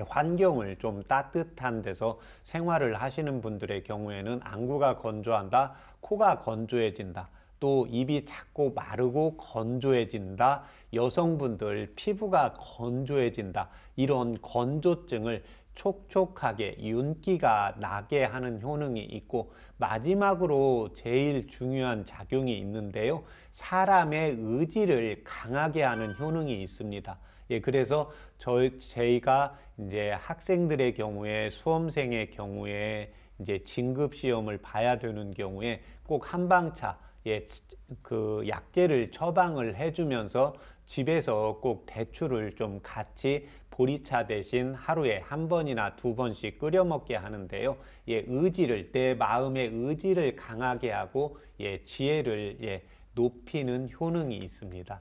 환경을 좀 따뜻한 데서 생활을 하시는 분들의 경우에는 안구가 건조한다, 코가 건조해진다, 또 입이 자꾸 마르고 건조해진다, 여성분들 피부가 건조해진다, 이런 건조증을 촉촉하게 윤기가 나게 하는 효능이 있고 마지막으로 제일 중요한 작용이 있는데요. 사람의 의지를 강하게 하는 효능이 있습니다. 그래서 저희가 이제 학생들의 경우에 수험생의 경우에 이제 진급 시험을 봐야 되는 경우에 꼭 한방차 그 약재를 처방을 해주면서 집에서 꼭 대추를 좀 같이 보리차 대신 하루에 1번이나 2번씩 끓여 먹게 하는데요. 의지를 내 마음의 의지를 강하게 하고 지혜를 높이는 효능이 있습니다.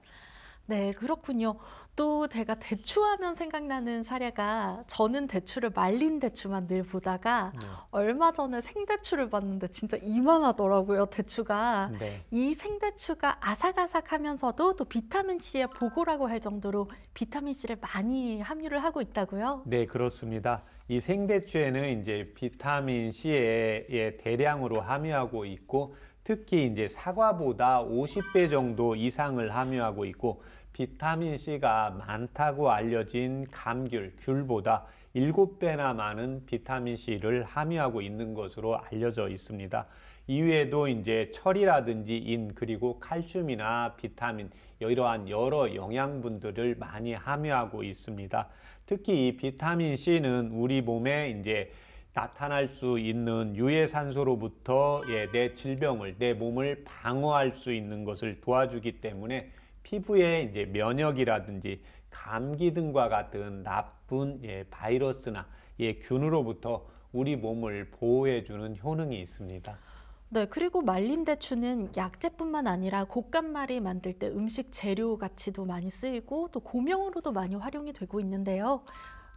네, 그렇군요. 또 제가 대추하면 생각나는 사례가 저는 대추를 말린 대추만 늘 보다가 얼마 전에 생대추를 봤는데 진짜 이만하더라고요, 대추가. 네. 이 생대추가 아삭아삭하면서도 또 비타민C의 보고라고 할 정도로 비타민C를 많이 함유를 하고 있다고요? 네, 그렇습니다. 이 생대추에는 이제 비타민C에 대량으로 함유하고 있고 특히 이제 사과보다 50배 정도 이상을 함유하고 있고 비타민C가 많다고 알려진 감귤, 귤보다 7배나 많은 비타민C를 함유하고 있는 것으로 알려져 있습니다. 이외에도 이제 철이라든지 인 그리고 칼슘이나 비타민 이러한 여러 영양분들을 많이 함유하고 있습니다. 특히 이 비타민C는 우리 몸에 이제 나타날 수 있는 유해산소로부터 내 질병을, 내 몸을 방어할 수 있는 것을 도와주기 때문에 피부에 이제 면역이라든지 감기 등과 같은 나쁜 바이러스나 균으로부터 우리 몸을 보호해주는 효능이 있습니다. 네, 그리고 말린 대추는 약재뿐만 아니라 곶감말이 만들 때 음식 재료 같이도 많이 쓰이고 또 고명으로도 많이 활용이 되고 있는데요.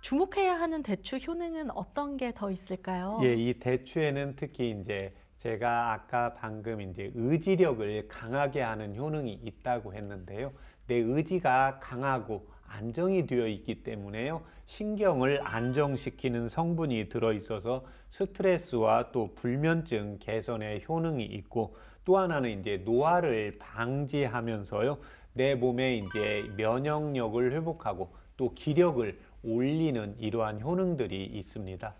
주목해야 하는 대추 효능은 어떤 게 더 있을까요? 이 대추에는 특히 이제 제가 아까 방금 이제 의지력을 강하게 하는 효능이 있다고 했는데요. 내 의지가 강하고 안정이 되어 있기 때문에요. 신경을 안정시키는 성분이 들어 있어서 스트레스와 또 불면증 개선에 효능이 있고 또 하나는 이제 노화를 방지하면서요. 내 몸에 이제 면역력을 회복하고 또 기력을 올리는 이러한 효능들이 있습니다.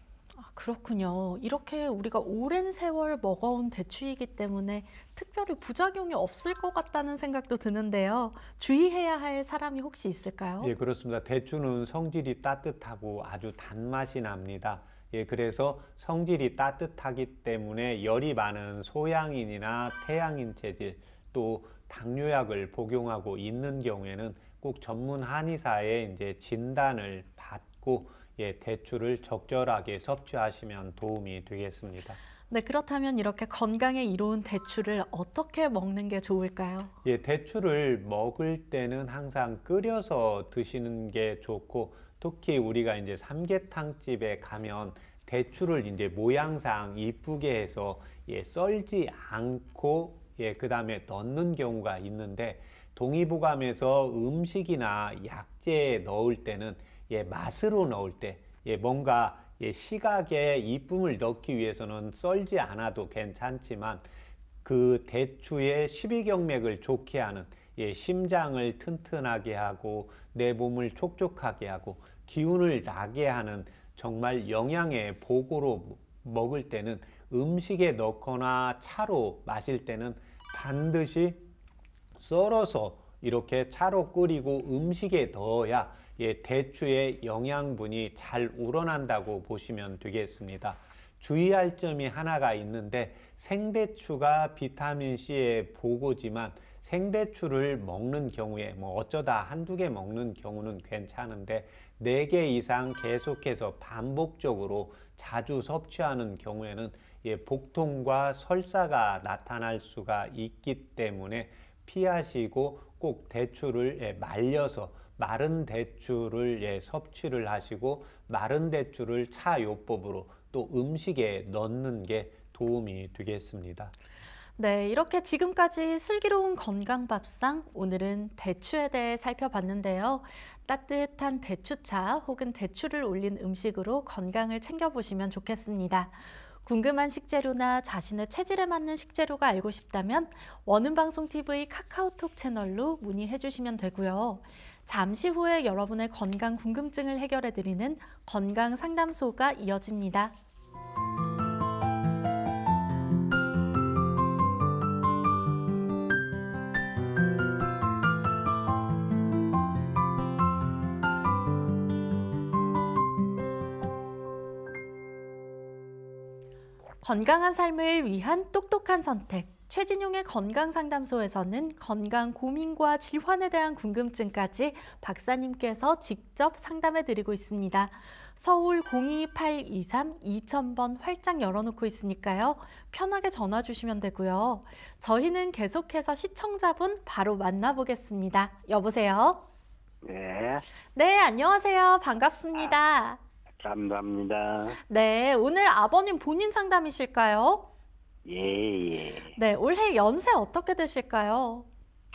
그렇군요. 이렇게 우리가 오랜 세월 먹어온 대추이기 때문에 특별히 부작용이 없을 것 같다는 생각도 드는데요. 주의해야 할 사람이 혹시 있을까요? 예, 그렇습니다. 대추는 성질이 따뜻하고 아주 단맛이 납니다. 예, 그래서 성질이 따뜻하기 때문에 열이 많은 소양인이나 태양인 체질, 또 당뇨약을 복용하고 있는 경우에는 꼭 전문 한의사의 이제 진단을 받고 예, 대추를 적절하게 섭취하시면 도움이 되겠습니다. 네, 그렇다면 이렇게 건강에 이로운 대추를 어떻게 먹는 게 좋을까요? 예, 대추를 먹을 때는 항상 끓여서 드시는 게 좋고, 특히 우리가 이제 삼계탕집에 가면 대추를 이제 모양상 이쁘게 해서 예, 썰지 않고 예, 그다음에 넣는 경우가 있는데, 동의보감에서 음식이나 약재에 넣을 때는 예, 맛으로 넣을 때 예, 뭔가 예, 시각에 이쁨을 넣기 위해서는 썰지 않아도 괜찮지만 그 대추의 십이경맥을 좋게 하는 예, 심장을 튼튼하게 하고 내 몸을 촉촉하게 하고 기운을 나게 하는 정말 영양의 보고로 먹을 때는 음식에 넣거나 차로 마실 때는 반드시 썰어서 이렇게 차로 끓이고 음식에 넣어야 예, 대추의 영양분이 잘 우러난다고 보시면 되겠습니다. 주의할 점이 하나가 있는데, 생대추가 비타민C의 보고지만 생대추를 먹는 경우에 뭐 어쩌다 한두 개 먹는 경우는 괜찮은데 4개 이상 계속해서 반복적으로 자주 섭취하는 경우에는 예, 복통과 설사가 나타날 수가 있기 때문에 피하시고 꼭 대추를 예, 말려서 마른 대추를 예, 섭취를 하시고 마른 대추를 차요법으로 또 음식에 넣는 게 도움이 되겠습니다. 네, 이렇게 지금까지 슬기로운 건강밥상, 오늘은 대추에 대해 살펴봤는데요. 따뜻한 대추차 혹은 대추를 올린 음식으로 건강을 챙겨보시면 좋겠습니다. 궁금한 식재료나 자신의 체질에 맞는 식재료가 알고 싶다면 원음방송TV 카카오톡 채널로 문의해 주시면 되고요. 잠시 후에 여러분의 건강 궁금증을 해결해 드리는 건강상담소가 이어집니다. 건강한 삶을 위한 똑똑한 선택. 최진용의 건강상담소에서는 건강 고민과 질환에 대한 궁금증까지 박사님께서 직접 상담해 드리고 있습니다. 서울 02823-2000번 활짝 열어놓고 있으니까요. 편하게 전화 주시면 되고요. 저희는 계속해서 시청자분 바로 만나보겠습니다. 여보세요? 네, 네, 안녕하세요. 반갑습니다. 감사합니다. 네, 오늘 아버님 본인 상담이실까요? 예. 네, 올해 연세 어떻게 되실까요?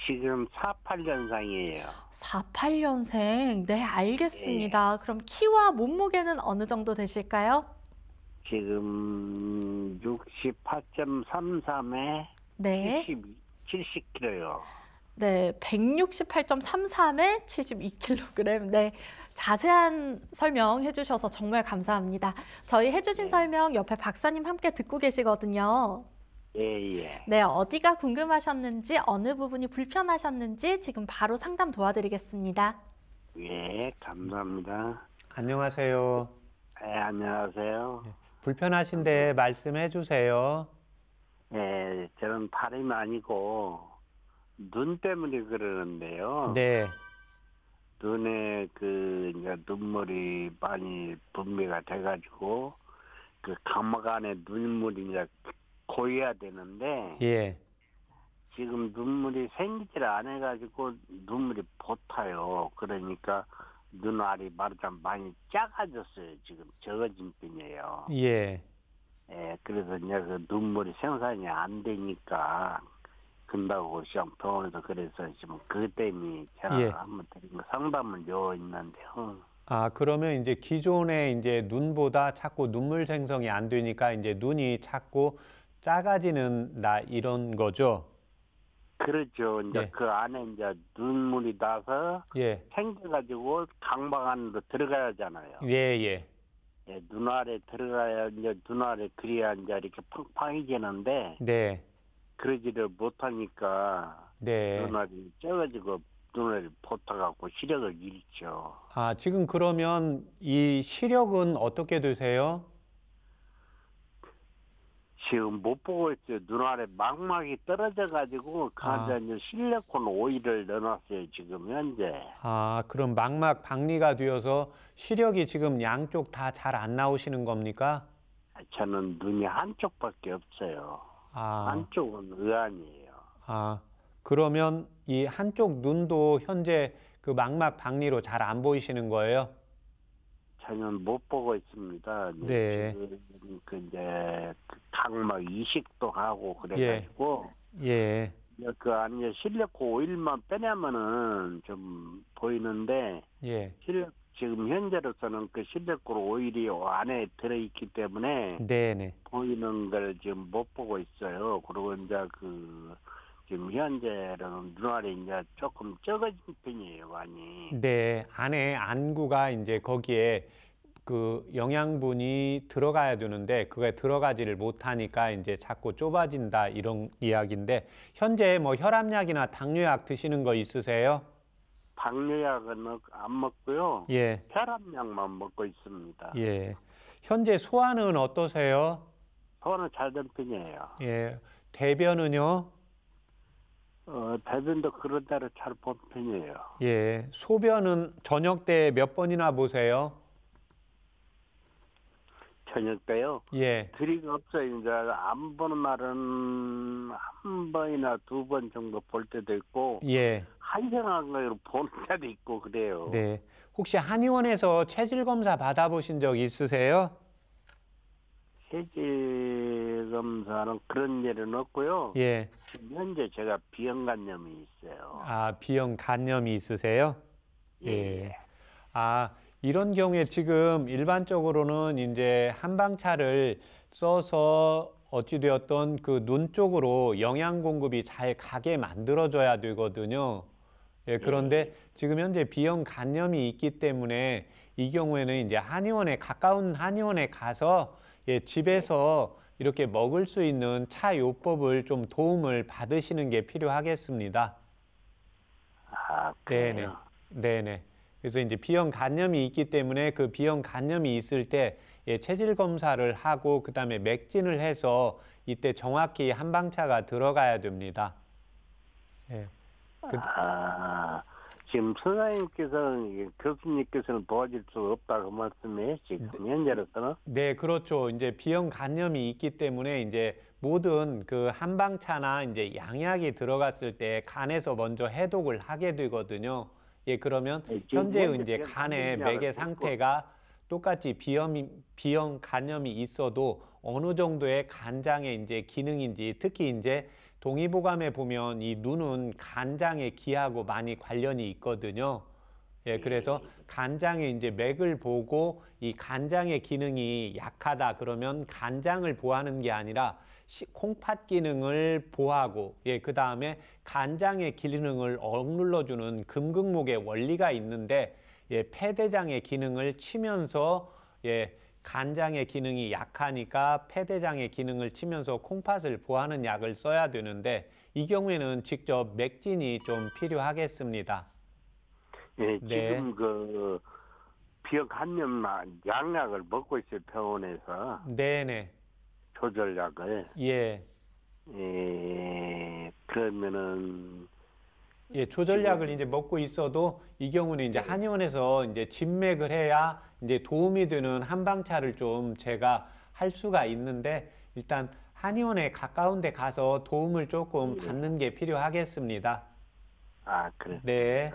지금 48년상이에요. 48년생. 네, 알겠습니다. 그럼 키와 몸무게는 어느 정도 되실까요? 지금 68.33에 네. 70kg요. 네, 168.33에 72kg. 네, 자세한 설명 해주셔서 정말 감사합니다. 저희 해주신 설명 옆에 박사님 함께 듣고 계시거든요. 예. 네, 어디가 궁금하셨는지, 어느 부분이 불편하셨는지 지금 바로 상담 도와드리겠습니다. 예, 감사합니다. 안녕하세요. 네, 안녕하세요. 불편하신데 말씀해 주세요. 예, 저는 다름이 아니고 눈 때문에 그러는데요. 네. 눈에 이제 눈물이 많이 분비가 돼가지고 그 감막 안에 눈물이 이제 고여야 되는데 예. 지금 눈물이 생기질 않아가지고 눈물이 붙어요. 그러니까 눈알이 말하자면 많이 작아졌어요. 지금 적어진 편이에요. 예. 예, 그래서 이제 그 눈물이 생산이 안 되니까 근다고 시험 병원에서 그래서 지금 그 때문에 제가 예. 한번 드린 거 상담을 요 있는데요. 아, 그러면 이제 기존에 이제 눈보다 자꾸 눈물 생성이 안 되니까 이제 눈이 자꾸 작아지는다 이런 거죠? 그렇죠. 이제 예. 그 안에 이제 눈물이 나서 예. 생겨가지고 강박 안으로 들어가야 하잖아요. 예. 이제 눈 아래 들어가야 이제 눈 아래 그래야 이제 이렇게 팡팡해지는데 네. 그러지를 못하니까 네. 눈알이 적어지고 눈을 붙어갖고 시력을 잃죠. 아, 지금 그러면 이 시력은 어떻게 되세요? 지금 못 보고 있어요. 눈 아래 망막이 떨어져가지고 그한테 이제 실리콘 오일을 넣어놨어요. 지금 현재. 아, 그럼 망막 박리가 되어서 시력이 지금 양쪽 다 잘 안 나오시는 겁니까? 저는 눈이 한쪽밖에 없어요. 아, 한쪽은 의안이에요. 아, 그러면 이 한쪽 눈도 현재 그 망막 박리로 잘 안 보이시는 거예요? 저는 못 보고 있습니다. 네. 지금 이제 각막 이식도 하고 그래가지고 예, 그 안에 실리콘 오일만 빼내면은 좀 보이는데 예. 지금 현재로서는 그 실리콘 오일이 안에 들어있기 때문에 네네. 보이는 걸 지금 못 보고 있어요. 그리고 이제 지금 현재로는 눈알이 이제 조금 적어진 편이에요, 많이. 네, 안에 안구가 이제 거기에 그 영양분이 들어가야 되는데 그게 들어가지를 못하니까 이제 자꾸 좁아진다 이런 이야기인데 현재 뭐 혈압약이나 당뇨약 드시는 거 있으세요? 당뇨약은 안 먹고요. 예, 혈압약만 먹고 있습니다. 예. 현재 소화는 어떠세요? 소화는 잘 된 편이에요. 예, 대변은요? 배변도 그런 대로 잘 본 편이에요. 예, 소변은 저녁 때 몇 번이나 보세요? 저녁 때요. 예, 들이가 없어요. 이제 안 보는 날은 한 번이나 두 번 정도 볼 때도 있고, 예, 한생한 걸 보는 때도 있고 그래요. 네. 혹시 한의원에서 체질 검사 받아보신 적 있으세요? 체질 검사는 그런 일은 없고요. 예. 지금 현재 제가 비형간염이 있어요. 아, 비형 간염이 있으세요? 예. 아, 이런 경우에 지금 일반적으로는 이제 한방차를 써서 어찌되었던 그 눈 쪽으로 영양 공급이 잘 가게 만들어줘야 되거든요. 예, 그런데 지금 현재 비형 간염이 있기 때문에 이 경우에는 이제 한의원에, 가까운 한의원에 가서 예, 집에서 이렇게 먹을 수 있는 차 요법을 좀 도움을 받으시는 게 필요하겠습니다. 아, 네네. 그래요? 네네. 그래서 이제 비형 간염이 있기 때문에 그 비형 간염이 있을 때 예, 체질 검사를 하고 그다음에 맥진을 해서 이때 정확히 한방차가 들어가야 됩니다. 예. 지금 선생님께서는, 교수님께서는 도와줄 수 없다고 말씀해, 지금 현재로서는? 네, 그렇죠. 이제 비형 간염이 있기 때문에 이제 모든 그 한방차나 이제 양약이 들어갔을 때 간에서 먼저 해독을 하게 되거든요. 예, 그러면 네, 지금 현재 현재 이제 비형 간의 간염약을 맥의 먹고 상태가 똑같이 비형 간염이 있어도 어느 정도의 간장의 이제 기능인지 특히 이제 동의보감에 보면 이 눈은 간장의 기하고 많이 관련이 있거든요. 예, 그래서 간장의 이제 맥을 보고 이 간장의 기능이 약하다 그러면 간장을 보호하는 게 아니라 콩팥 기능을 보호하고 예, 그 다음에 간장의 기능을 억눌러주는 금극목의 원리가 있는데 예, 폐대장의 기능을 치면서 예, 간장의 기능이 약하니까 폐대장의 기능을 치면서 콩팥을 보호하는 약을 써야 되는데 이 경우에는 직접 맥진이 좀 필요하겠습니다. 예, 네. 지금 비형 간염 양약을 먹고 있어요, 병원에서. 네네. 조절약을. 예. 그러면은, 예, 조절약을 이제 먹고 있어도 이 경우는 이제 한의원에서 이제 진맥을 해야 이제 도움이 되는 한방차를 좀 제가 할 수가 있는데 일단 한의원에 가까운 데 가서 도움을 조금 받는 게 필요하겠습니다. 그래요? 네.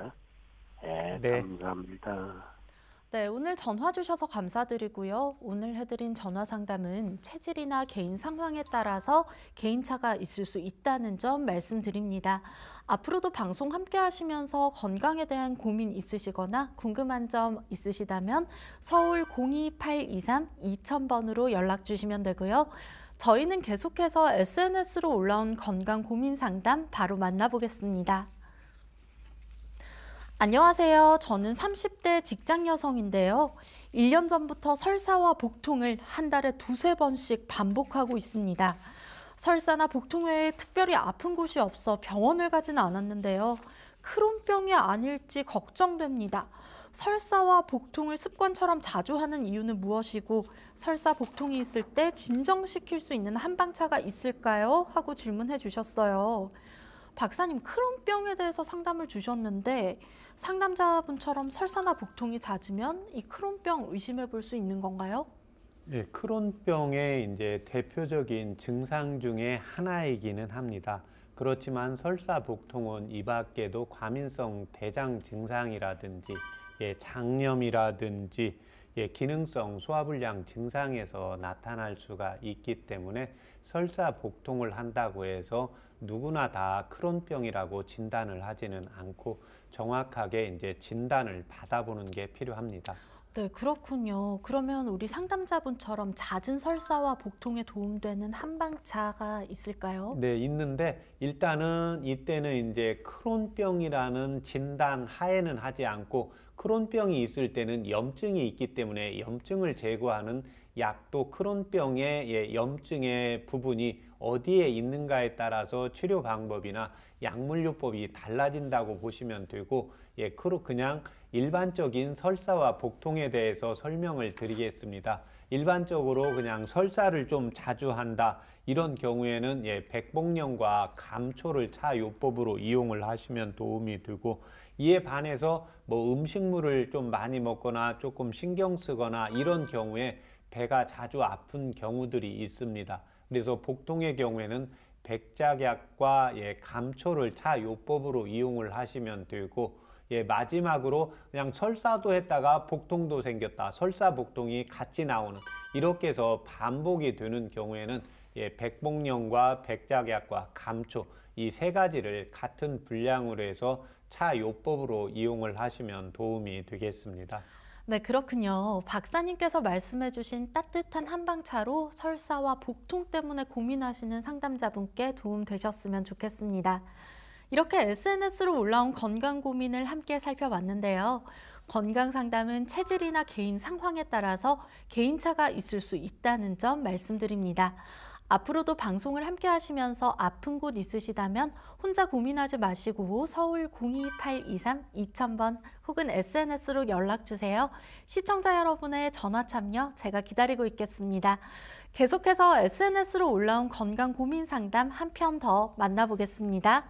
네. 감사합니다. 네, 오늘 전화 주셔서 감사드리고요. 오늘 해드린 전화 상담은 체질이나 개인 상황에 따라서 개인차가 있을 수 있다는 점 말씀드립니다. 앞으로도 방송 함께 하시면서 건강에 대한 고민 있으시거나 궁금한 점 있으시다면 서울 02823-2000번으로 연락 주시면 되고요. 저희는 계속해서 SNS로 올라온 건강 고민 상담 바로 만나보겠습니다. 안녕하세요. 저는 30대 직장 여성인데요. 1년 전부터 설사와 복통을 한 달에 2~3번씩 반복하고 있습니다. 설사나 복통 외에 특별히 아픈 곳이 없어 병원을 가지는 않았는데요. 크론병이 아닐지 걱정됩니다. 설사와 복통을 습관처럼 자주 하는 이유는 무엇이고 설사, 복통이 있을 때 진정시킬 수 있는 한방차가 있을까요? 하고 질문해 주셨어요. 박사님, 크론병에 대해서 상담을 주셨는데 상담자분처럼 설사나 복통이 잦으면 이 크론병 의심해 볼 수 있는 건가요? 예, 크론병의 이제 대표적인 증상 중에 하나이기는 합니다. 그렇지만 설사, 복통은 이 밖에도 과민성 대장 증상이라든지 장염이라든지 기능성 소화불량 증상에서 나타날 수가 있기 때문에 설사, 복통을 한다고 해서 누구나 다 크론병이라고 진단을 하지는 않고 정확하게 이제 진단을 받아보는 게 필요합니다. 네, 그렇군요. 그러면 우리 상담자분처럼 잦은 설사와 복통에 도움되는 한방차가 있을까요? 네, 있는데 일단은 이때는 이제 크론병이라는 진단 하에는 하지 않고 크론병이 있을 때는 염증이 있기 때문에 염증을 제거하는 약도 크론병의 염증의 부분이 어디에 있는가에 따라서 치료 방법이나 약물요법이 달라진다고 보시면 되고 그냥 일반적인 설사와 복통에 대해서 설명을 드리겠습니다. 일반적으로 그냥 설사를 좀 자주 한다 이런 경우에는 백복령과 감초를 차요법으로 이용을 하시면 도움이 되고 이에 반해서 뭐 음식물을 좀 많이 먹거나 조금 신경 쓰거나 이런 경우에 배가 자주 아픈 경우들이 있습니다. 그래서 복통의 경우에는 백작약과 감초를 차요법으로 이용을 하시면 되고 마지막으로 그냥 설사도 했다가 복통도 생겼다. 설사, 복통이 같이 나오는 이렇게 해서 반복이 되는 경우에는 백복령과 백작약과 감초 이 세 가지를 같은 분량으로 해서 차요법으로 이용을 하시면 도움이 되겠습니다. 네, 그렇군요. 박사님께서 말씀해 주신 따뜻한 한방차로 설사와 복통 때문에 고민하시는 상담자분께 도움 되셨으면 좋겠습니다. 이렇게 SNS로 올라온 건강 고민을 함께 살펴봤는데요. 건강 상담은 체질이나 개인 상황에 따라서 개인차가 있을 수 있다는 점 말씀드립니다. 앞으로도 방송을 함께 하시면서 아픈 곳 있으시다면 혼자 고민하지 마시고 서울 02823-2000번 혹은 SNS로 연락주세요. 시청자 여러분의 전화 참여 제가 기다리고 있겠습니다. 계속해서 SNS로 올라온 건강 고민 상담 한 편 더 만나보겠습니다.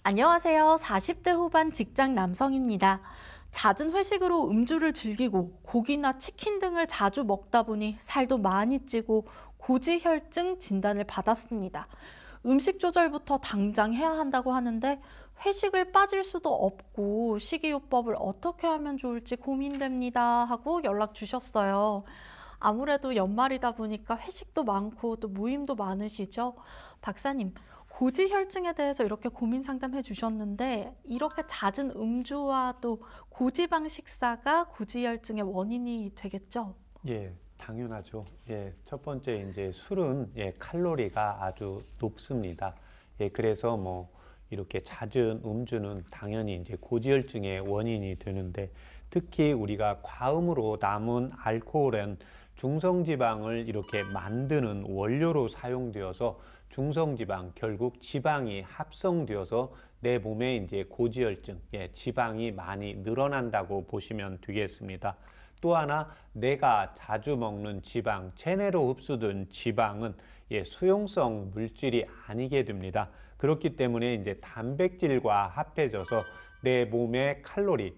안녕하세요. 40대 후반 직장 남성입니다. 잦은 회식으로 음주를 즐기고 고기나 치킨 등을 자주 먹다 보니 살도 많이 찌고 고지혈증 진단을 받았습니다. 음식 조절부터 당장 해야 한다고 하는데 회식을 빠질 수도 없고 식이요법을 어떻게 하면 좋을지 고민됩니다 하고 연락 주셨어요. 아무래도 연말이다 보니까 회식도 많고 또 모임도 많으시죠? 박사님, 고지혈증에 대해서 이렇게 고민 상담해 주셨는데 이렇게 잦은 음주와 또 고지방 식사가 고지혈증의 원인이 되겠죠? 예, 당연하죠. 첫 번째 이제 술은 칼로리가 아주 높습니다. 그래서 뭐 이렇게 잦은 음주는 당연히 이제 고지혈증의 원인이 되는데 특히 우리가 과음으로 남은 알코올은 중성지방을 이렇게 만드는 원료로 사용되어서 중성지방, 결국 지방이 합성되어서 내 몸에 이제 고지혈증, 지방이 많이 늘어난다고 보시면 되겠습니다. 또 하나, 내가 자주 먹는 지방, 체내로 흡수된 지방은 수용성 물질이 아니게 됩니다. 그렇기 때문에 이제 단백질과 합해져서 내 몸의 칼로리,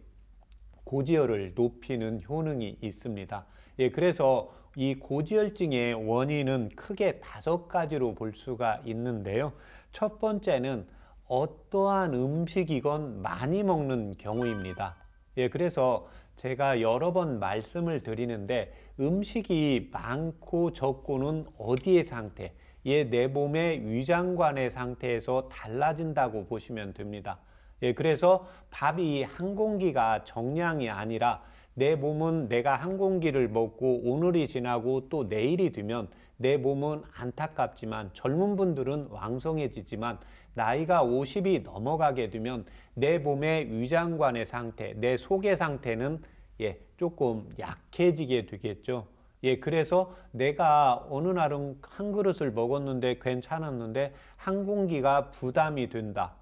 고지혈을 높이는 효능이 있습니다. 그래서 이 고지혈증의 원인은 크게 5가지로 볼 수가 있는데요. 첫 번째는 어떠한 음식이건 많이 먹는 경우입니다. 그래서 제가 여러 번 말씀을 드리는데 음식이 많고 적고는 어디의 상태, 내 몸의 위장관의 상태에서 달라진다고 보시면 됩니다. 그래서 밥이 한 공기가 정량이 아니라 내 몸은 내가 한 공기를 먹고 오늘이 지나고 또 내일이 되면 내 몸은 안타깝지만 젊은 분들은 왕성해지지만 나이가 50이 넘어가게 되면 내 몸의 위장관의 상태, 내 속의 상태는 조금 약해지게 되겠죠. 그래서 내가 어느 날은 한 그릇을 먹었는데 괜찮았는데 한 공기가 부담이 된다.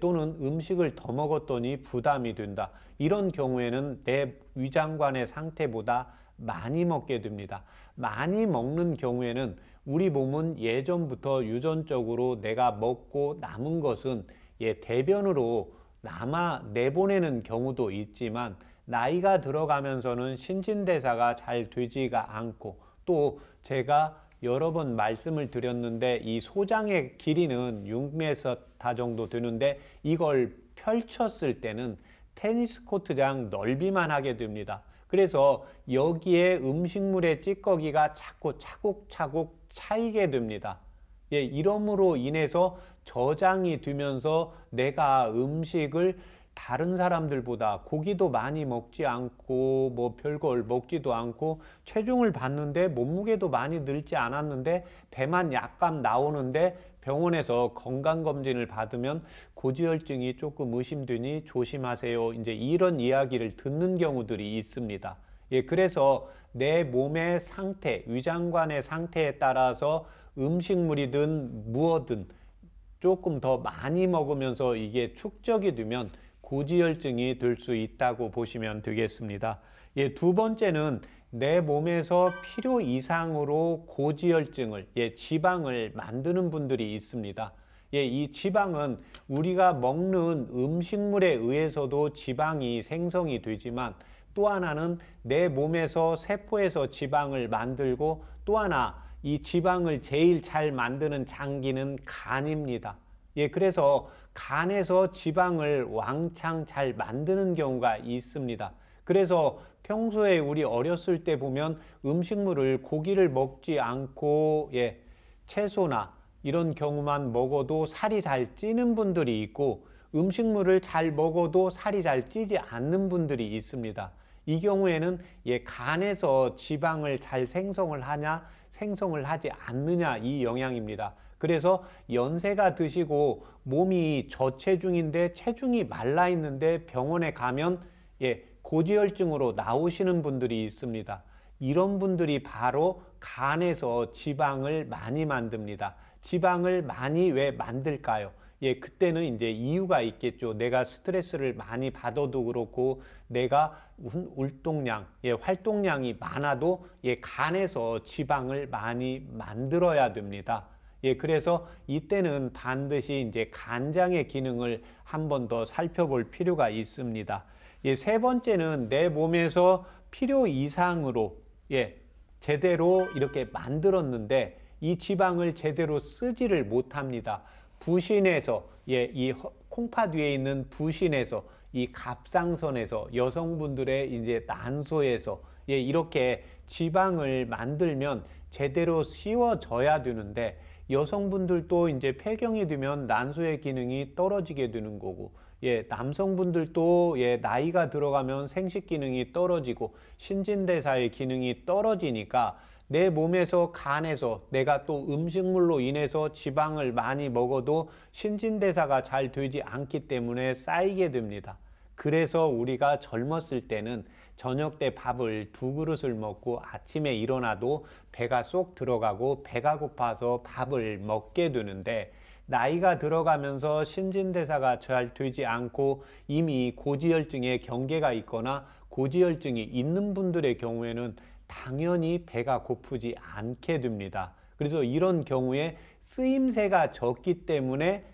또는 음식을 더 먹었더니 부담이 된다. 이런 경우에는 내 위장관의 상태보다 많이 먹게 됩니다. 많이 먹는 경우에는 우리 몸은 예전부터 유전적으로 내가 먹고 남은 것은 대변으로 남아 내보내는 경우도 있지만 나이가 들어가면서는 신진대사가 잘 되지가 않고 또 제가 여러 번 말씀을 드렸는데 이 소장의 길이는 6m 정도 되는데 이걸 펼쳤을 때는 테니스 코트장 넓이만 하게 됩니다. 그래서 여기에 음식물의 찌꺼기가 자꾸 차곡차곡 차이게 됩니다. 이러므로 인해서 저장이 되면서 내가 음식을 다른 사람들보다 고기도 많이 먹지 않고 뭐 별걸 먹지도 않고 체중을 봤는데 몸무게도 많이 늘지 않았는데 배만 약간 나오는데 병원에서 건강검진을 받으면 고지혈증이 조금 의심되니 조심하세요. 이제 이런 이야기를 듣는 경우들이 있습니다. 그래서 내 몸의 상태, 위장관의 상태에 따라서 음식물이든 무엇든 조금 더 많이 먹으면서 이게 축적이 되면 고지혈증이 될 수 있다고 보시면 되겠습니다. 두 번째는 내 몸에서 필요 이상으로 고지혈증을, 지방을 만드는 분들이 있습니다. 이 지방은 우리가 먹는 음식물에 의해서도 지방이 생성이 되지만 또 하나는 내 몸에서 세포에서 지방을 만들고 또 하나 이 지방을 제일 잘 만드는 장기는 간입니다. 그래서 간에서 지방을 왕창 잘 만드는 경우가 있습니다. 그래서 평소에 우리 어렸을 때 보면 음식물을 고기를 먹지 않고 채소나 이런 경우만 먹어도 살이 잘 찌는 분들이 있고 음식물을 잘 먹어도 살이 잘 찌지 않는 분들이 있습니다. 이 경우에는 간에서 지방을 잘 생성을 하냐 생성을 하지 않느냐 이 영향입니다. 그래서 연세가 드시고 몸이 저체중인데 체중이 말라 있는데 병원에 가면 고지혈증으로 나오시는 분들이 있습니다. 이런 분들이 바로 간에서 지방을 많이 만듭니다. 지방을 많이 왜 만들까요? 그때는 이제 이유가 있겠죠. 내가 스트레스를 많이 받아도 그렇고 내가 활동량, 활동량이 많아도 간에서 지방을 많이 만들어야 됩니다. 그래서 이때는 반드시 이제 간장의 기능을 한 번 더 살펴볼 필요가 있습니다. 세 번째는 내 몸에서 필요 이상으로 제대로 이렇게 만들었는데 이 지방을 제대로 쓰지를 못합니다. 부신에서 이 콩팥 위에 있는 부신에서 이 갑상선에서 여성분들의 이제 난소에서 이렇게 지방을 만들면 제대로 씌워져야 되는데 여성분들도 이제 폐경이 되면 난소의 기능이 떨어지게 되는 거고 남성분들도 나이가 들어가면 생식 기능이 떨어지고 신진대사의 기능이 떨어지니까 내 몸에서 간에서 내가 또 음식물로 인해서 지방을 많이 먹어도 신진대사가 잘 되지 않기 때문에 쌓이게 됩니다. 그래서 우리가 젊었을 때는 저녁 때 밥을 2그릇을 먹고 아침에 일어나도 배가 쏙 들어가고 배가 고파서 밥을 먹게 되는데 나이가 들어가면서 신진대사가 잘 되지 않고 이미 고지혈증의 경계가 있거나 고지혈증이 있는 분들의 경우에는 당연히 배가 고프지 않게 됩니다. 그래서 이런 경우에 쓰임새가 적기 때문에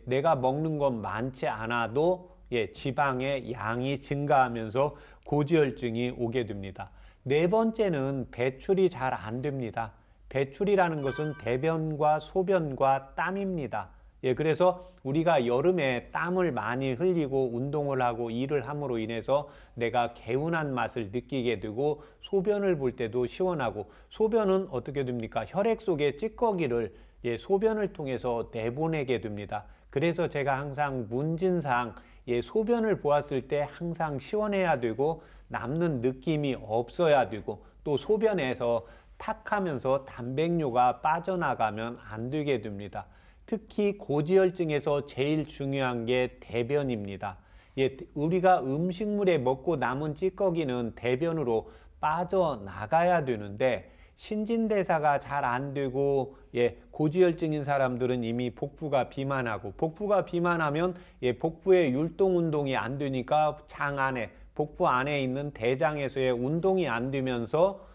내가 먹는 건 많지 않아도 지방의 양이 증가하면서 고지혈증이 오게 됩니다. 네 번째는 배출이 잘 안 됩니다. 배출이라는 것은 대변과 소변과 땀입니다. 그래서 우리가 여름에 땀을 많이 흘리고 운동을 하고 일을 함으로 인해서 내가 개운한 맛을 느끼게 되고 소변을 볼 때도 시원하고 소변은 어떻게 됩니까? 혈액 속의 찌꺼기를 소변을 통해서 내보내게 됩니다. 그래서 제가 항상 문진상 소변을 보았을 때 항상 시원해야 되고 남는 느낌이 없어야 되고 또 소변에서 탁하면서 단백뇨가 빠져나가면 안 되게 됩니다. 특히 고지혈증에서 제일 중요한 게 대변입니다. 예, 우리가 음식물에 먹고 남은 찌꺼기는 대변으로 빠져나가야 되는데 신진대사가 잘 안 되고 고지혈증인 사람들은 이미 복부가 비만하고 복부가 비만하면 복부의 율동 운동이 안 되니까 장 안에 복부 안에 있는 대장에서의 운동이 안 되면서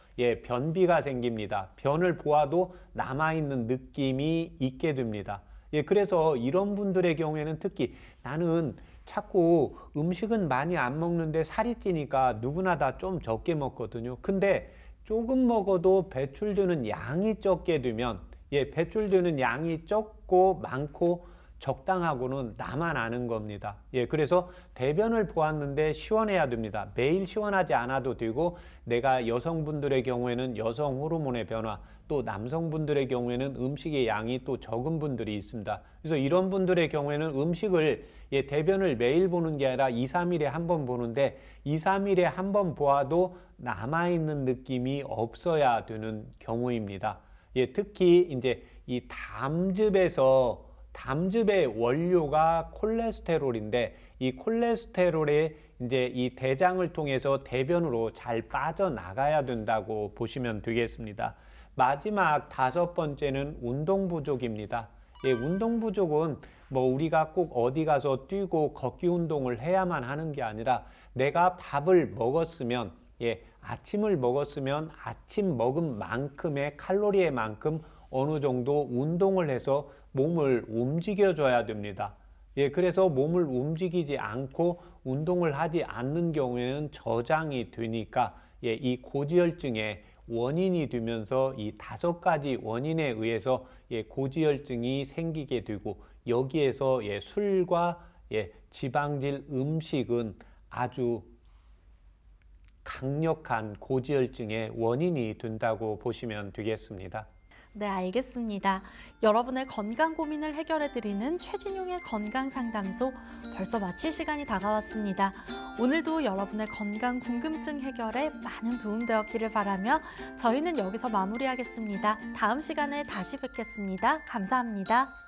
변비가 생깁니다. 변을 보아도 남아있는 느낌이 있게 됩니다. 그래서 이런 분들의 경우에는 특히 나는 자꾸 음식은 많이 안 먹는데 살이 찌니까 누구나 다 좀 적게 먹거든요. 근데 조금 먹어도 배출되는 양이 적게 되면 배출되는 양이 적고 많고 적당하고는 나만 아는 겁니다. 그래서 대변을 보았는데 시원해야 됩니다. 매일 시원하지 않아도 되고 내가 여성분들의 경우에는 여성 호르몬의 변화, 또 남성분들의 경우에는 음식의 양이 또 적은 분들이 있습니다. 그래서 이런 분들의 경우에는 음식을 대변을 매일 보는 게 아니라 2, 3일에 한 번 보는데 2, 3일에 한 번 보아도 남아있는 느낌이 없어야 되는 경우입니다. 특히 이제 이 담즙의 원료가 콜레스테롤인데 이 콜레스테롤에 이제 이 대장을 통해서 대변으로 잘 빠져나가야 된다고 보시면 되겠습니다. 마지막 5번째는 운동 부족입니다. 운동 부족은 뭐 우리가 꼭 어디 가서 뛰고 걷기 운동을 해야만 하는 게 아니라 내가 밥을 먹었으면 아침을 먹었으면 아침 먹은 만큼의 칼로리의 만큼 어느 정도 운동을 해서 몸을 움직여 줘야 됩니다. 그래서 몸을 움직이지 않고 운동을 하지 않는 경우에는 저장이 되니까 이 고지혈증의 원인이 되면서 이 5가지 원인에 의해서 고지혈증이 생기게 되고 여기에서 술과 지방질 음식은 아주 강력한 고지혈증의 원인이 된다고 보시면 되겠습니다. 네, 알겠습니다. 여러분의 건강 고민을 해결해드리는 최진용의 건강상담소 벌써 마칠 시간이 다가왔습니다. 오늘도 여러분의 건강 궁금증 해결에 많은 도움 되었기를 바라며 저희는 여기서 마무리하겠습니다. 다음 시간에 다시 뵙겠습니다. 감사합니다.